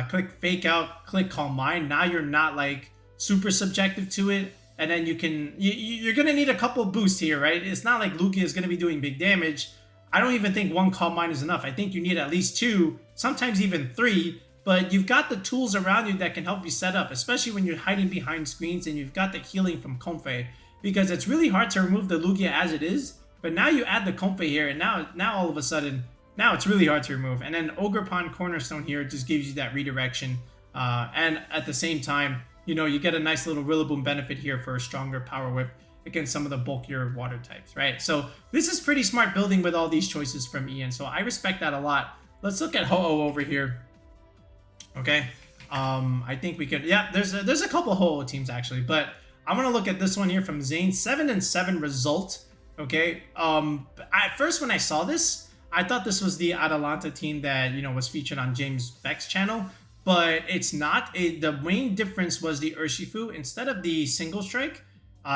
Click Fake Out, click Calm Mind. Now you're not like super subjective to it. And then you can, you're going to need a couple boosts here, right? It's not like Lugia is going to be doing big damage. I don't even think 1 Calm Mind is enough. I think you need at least 2, sometimes even 3, but you've got the tools around you that can help you set up, especially when you're hiding behind screens and you've got the healing from Comfey, because it's really hard to remove the Lugia as it is, but now you add the Comfey here, and now all of a sudden, now it's really hard to remove. And then Ogre Pond Cornerstone here just gives you that redirection, and at the same time, you know, you get a nice little Rillaboom benefit here for a stronger Power Whip against some of the bulkier water types, right? So this is pretty smart building with all these choices from Ian, so I respect that a lot. Let's look at Ho-Oh over here. Okay, I think we could, yeah, there's a couple Ho-Oh teams actually, but I'm gonna look at this one here from Zane. 7 and 7 result. Okay, at first when I saw this, I thought this was the Atalanta team that, you know, was featured on James Beck's channel, but it's not. The main difference was the Urshifu. Instead of the single strike,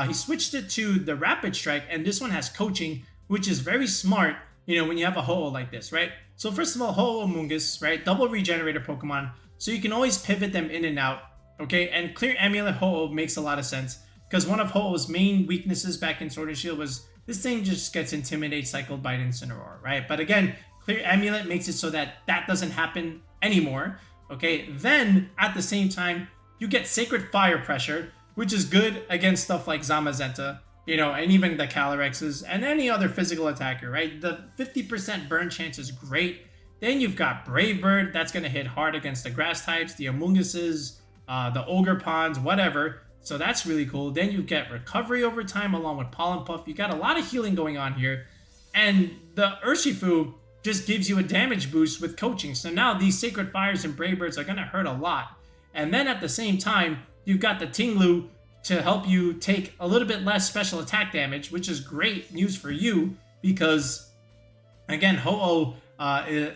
he switched it to the rapid strike, and this one has coaching, which is very smart, you know, when you have a Ho-Oh like this, right? So first of all, Ho-Oh Mungus, right? Double regenerator Pokemon, so you can always pivot them in and out, okay? And Clear Amulet Ho-Oh makes a lot of sense, because one of Ho-Oh's main weaknesses back in Sword and Shield was this thing just gets Intimidate cycled by an Incineroar, right? But again, Clear Amulet makes it so that that doesn't happen anymore, okay? Then, at the same time, you get Sacred Fire Pressure, which is good against stuff like Zamazenta, you know, and even the Calyrex and any other physical attacker, right? The 50% burn chance is great. Then you've got Brave Bird, that's going to hit hard against the grass types, the Amoonguses, the Ogre Ponds, whatever. So that's really cool. Then you get Recovery over time along with Pollen Puff. You got a lot of healing going on here. And the Urshifu just gives you a damage boost with coaching. So now these Sacred Fires and Brave Birds are going to hurt a lot. And then at the same time, you've got the Tinglu to help you take a little bit less special attack damage, which is great news for you because, again, Ho-Oh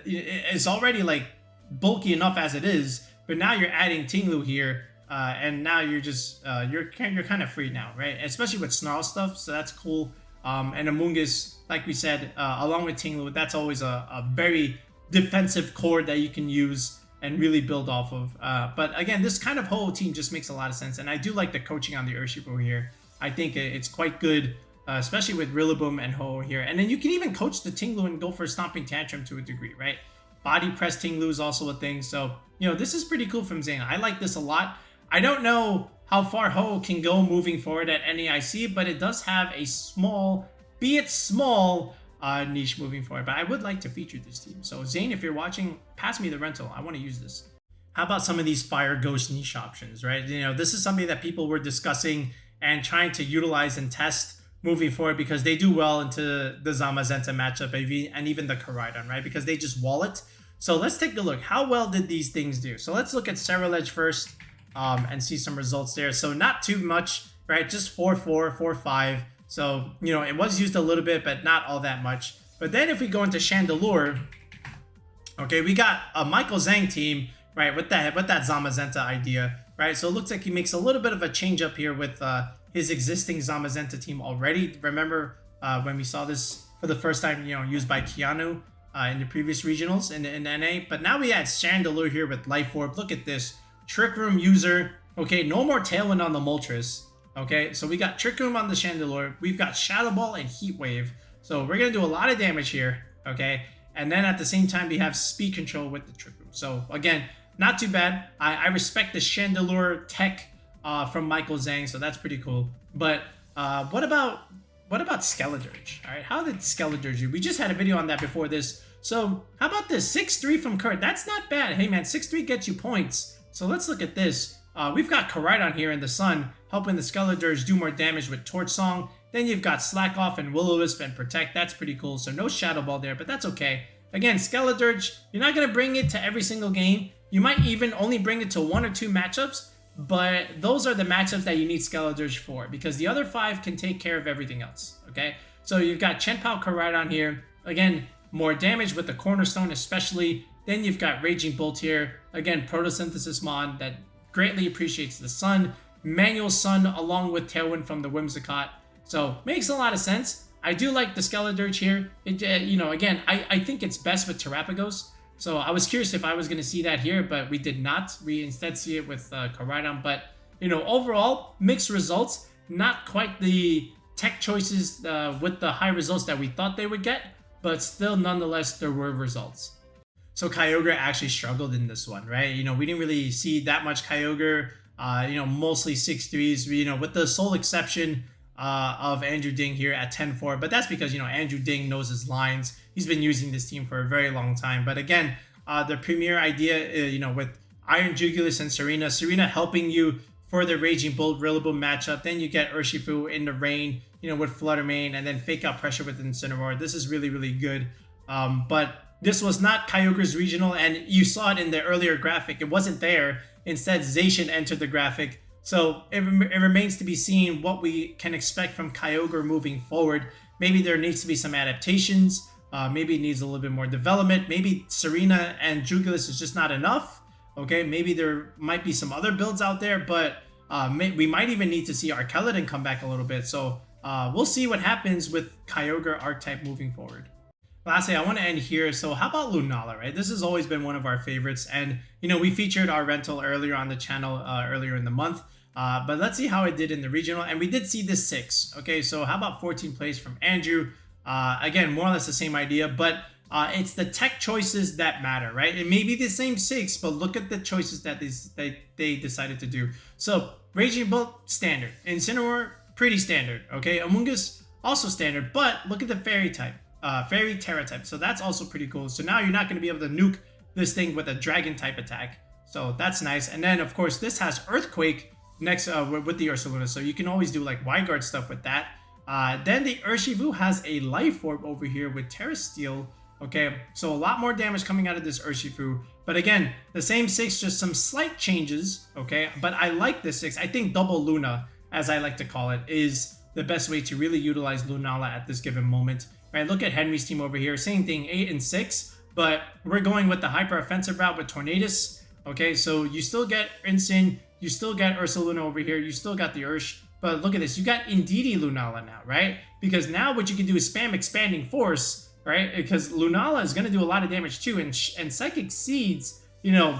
is already like bulky enough as it is, but now you're adding Tinglu here and now you're just you're kind of free now, right? Especially with Snarl stuff, so that's cool. And Amoonguss, like we said, along with Tinglu, that's always a very defensive core that you can use and really build off of. But again, this kind of Ho-Oh team just makes a lot of sense, and I do like the coaching on the Urshifu here. I think it's quite good, especially with Rillaboom and Ho-Oh here. And then you can even coach the Tinglu and go for Stomping Tantrum to a degree, right? Body Press Tinglu is also a thing, so, you know, this is pretty cool from Zayn. I like this a lot. I don't know how far Ho-Oh can go moving forward at NAIC, but it does have a small, be it small, niche moving forward. But I would like to feature this team. So Zayn, if you're watching, pass me the rental. I want to use this. How about some of these Fire Ghost niche options, right? You know, this is something that people were discussing and trying to utilize and test moving forward because they do well into the Zamazenta matchup and even the Koraidon, right? Because they just wall it. So let's take a look. How well did these things do? So let's look at Ceruledge first and see some results there. So not too much, right? Just 4-4, 4-5. So, you know, it was used a little bit, but not all that much. But then if we go into Chandelure, okay, we got a Michael Zhang team, right, with that Zamazenta idea, right? So it looks like he makes a little bit of a change up here with his existing Zamazenta team already. Remember when we saw this for the first time, you know, used by Keanu in the previous regionals in NA. But now we had Chandelure here with Life Orb. Look at this. Trick Room user. Okay, no more Tailwind on the Moltres. Okay, so we got Trick Room on the Chandelure. We've got Shadow Ball and Heat Wave. So we're going to do a lot of damage here. Okay, and then at the same time, we have Speed Control with the Trick Room. So again, not too bad. I respect the Chandelure tech from Michael Zhang, so that's pretty cool. But what about Skeledirge? All right, how did Skeledirge do? We just had a video on that before this. So how about this 6-3 from Kurt? That's not bad. Hey man, 6-3 gets you points. So let's look at this. We've got Koraidon here in the sun, helping the Skeledirge do more damage with Torch Song. Then you've got Slack Off and Will-O-Wisp and Protect. That's pretty cool. So no Shadow Ball there, but that's okay. Again, Skeledirge, you're not going to bring it to every single game. You might even only bring it to 1 or 2 matchups, but those are the matchups that you need Skeledirge for, because the other 5 can take care of everything else, okay? So you've got Chenpao Koraidon here. Again, more damage with the Cornerstone especially. Then you've got Raging Bolt here. Again, Photosynthesis Mon that greatly appreciates the sun. Manual Sun along with Tailwind from the Whimsicott. So makes a lot of sense. I do like the Skeledirge here. It, you know, again, I think it's best with Terapagos. So I was curious if I was going to see that here, but we did not. We instead see it with Koraidon. But, you know, overall, mixed results. Not quite the tech choices with the high results that we thought they would get, but still, nonetheless, there were results. So Kyogre actually struggled in this one, right? You know, we didn't really see that much Kyogre. You know, mostly 6-3s, you know, with the sole exception of Andrew Ding here at 10-4. But that's because, you know, Andrew Ding knows his lines. He's been using this team for a very long time. But again, the premier idea, you know, with Iron Jugulis and Serena helping you for the Raging Bolt Rillaboom matchup. Then you get Urshifu in the rain, you know, with Flutter Mane, and then Fake Out Pressure with Incineroar. This is really, really good. But this was not Kyogre's regional, and you saw it in the earlier graphic. It wasn't there. Instead, Zacian entered the graphic. So it remains to be seen what we can expect from Kyogre moving forward. Maybe there needs to be some adaptations. Maybe it needs a little bit more development. Maybe Serena and Jugulis is just not enough. Okay, maybe there might be some other builds out there, but we might even need to see Archetypes come back a little bit. So we'll see what happens with Kyogre archetype moving forward. Lastly, I want to end here. So how about Lunala, right? This has always been one of our favorites. And, you know, we featured our rental earlier on the channel earlier in the month. But let's see how it did in the regional. And we did see this 6. Okay, so how about 14 plays from Andrew? Again, more or less the same idea, but it's the tech choices that matter, right? It may be the same 6, but look at the choices that they decided to do. So Raging Bolt, standard. Incineroar, pretty standard. Okay, Amoonguss, also standard, but look at the Fairy type. Fairy Terra type, so that's also pretty cool. So now you're not going to be able to nuke this thing with a Dragon type attack, so that's nice. And then of course this has Earthquake next with the Ursaluna, so you can always do like Wyguard stuff with that. Then the Urshifu has a Life Orb over here with Terra Steel. Okay, so a lot more damage coming out of this Urshifu, but again, the same 6, just some slight changes. Okay, but I like this 6. I think Double Luna, as I like to call it, is the best way to really utilize Lunala at this given moment. Right, look at Henry's team over here. Same thing, 8 and 6, but we're going with the hyper offensive route with Tornadus. Okay, so you still get Incin, You still get Ursaluna over here. You still got the Ursh. But look at this. You got Indeedee Lunala now, right? Because now what you can do is spam Expanding Force, right? Because Lunala is going to do a lot of damage too. And Psychic Seeds, you know,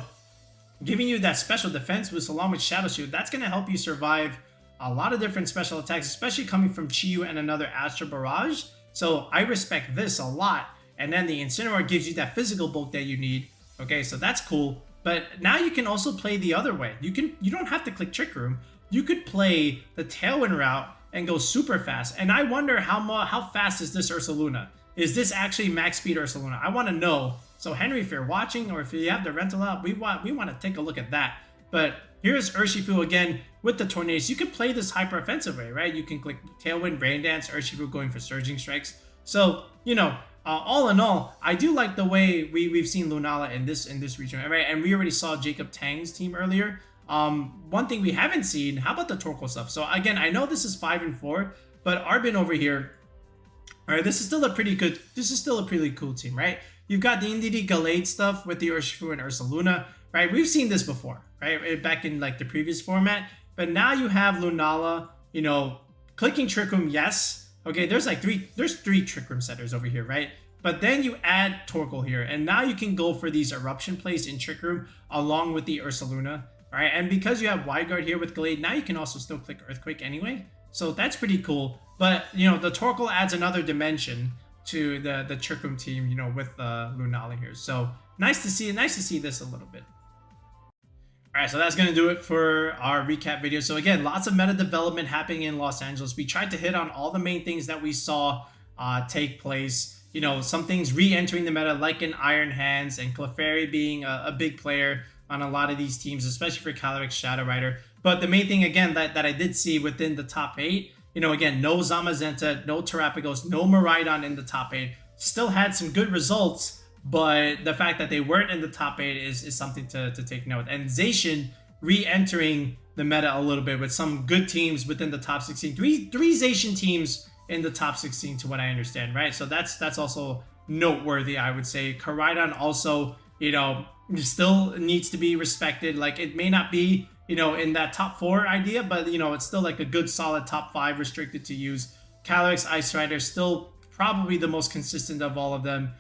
giving you that special defense boost along with Shadow Shield, that's going to help you survive a lot of different special attacks, especially coming from Chi-Yu and another Astral Barrage. So I respect this a lot. And then the Incineroar gives you that physical bulk that you need. Okay, so that's cool. But now you can also play the other way. You don't have to click Trick Room. You could play the Tailwind route and go super fast. And I wonder how fast is this Ursaluna? Is this actually max speed Ursaluna? I want to know. So Henry, if you're watching or if you have the rental out, we want to take a look at that. But here's Urshifu again with the Tornadus. You can play this hyper offensive way, right? You can click Tailwind, Rain Dance, Urshifu going for Surging Strikes. So, you know, all in all, I do like the way we've seen Lunala in this region, right? And we already saw Jacob Tang's team earlier. One thing we haven't seen, how about the Torkoal stuff? So again, I know this is 5 and 4, but Arbin over here, all right, this is still a pretty cool team, right? You've got the Indeedee Gallade stuff with the Urshifu and Ursaluna, right? We've seen this before, right? Back in like the previous format, but now you have Lunala, you know, clicking Trick Room, yes. Okay, there's three Trick Room setters over here, right? But then you add Torkoal here, and now you can go for these Eruption plays in Trick Room along with the Ursaluna, right? And because you have Wide Guard here with Gallade, now you can also still click Earthquake anyway. So that's pretty cool. But, you know, the Torkoal adds another dimension to the Trick Room team, you know, with Lunala here. So nice to see this a little bit. All right, so that's going to do it for our recap video. So again, lots of meta development happening in Los Angeles. We tried to hit on all the main things that we saw take place. You know, some things re-entering the meta, like in Iron Hands and Clefairy being a big player on a lot of these teams, especially for Calyrex-Shadow Rider. But the main thing, again, that I did see within the top 8, you know, again, no Zamazenta, no Terapagos, no Miraidon in the top 8. Still had some good results, but the fact that they weren't in the top 8 is something to take note. And Zacian re-entering the meta a little bit with some good teams within the top 16. Three Zacian teams in the top 16 to what I understand, right? So that's also noteworthy, I would say. Koraidon also, you know, still needs to be respected. Like, it may not be, you know, in that top 4 idea, but, you know, it's still like a good solid top 5 restricted to use. Calyrex-Ice Rider still probably the most consistent of all of them.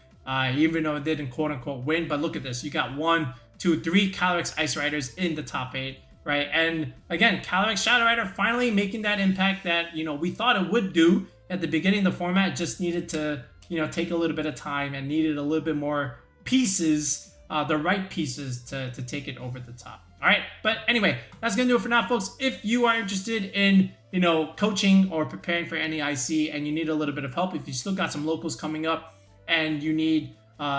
Even though it didn't quote-unquote win. But look at this. You got 1, 2, 3 Calyrex-Ice Riders in the top 8, right? And again, Calyrex-Shadow Rider finally making that impact that, you know, we thought it would do at the beginning of the format. Just needed to, you know, take a little bit of time and needed a little bit more pieces, the right pieces to take it over the top. All right, but anyway, that's going to do it for now, folks. If you are interested in, you know, coaching or preparing for any IC and you need a little bit of help, if you still got some locals coming up, and you need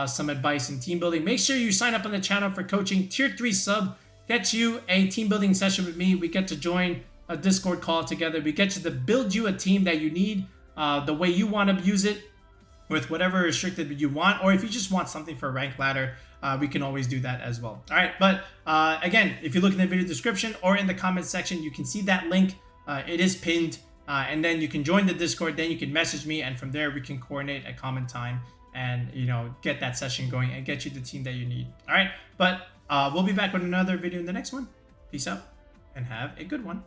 some advice in team building, make sure you sign up on the channel for coaching. Tier 3 sub gets you a team building session with me. We get to join a Discord call together. We get you to build you a team that you need the way you want to use it with whatever restricted you want. Or if you just want something for a rank ladder, we can always do that as well. All right, but again, if you look in the video description or in the comment section, you can see that link. It is pinned. And then you can join the Discord. Then you can message me. And from there, we can coordinate a common time and, you know, get that session going and get you the team that you need. All right, but we'll be back with another video in the next one. Peace out and have a good one.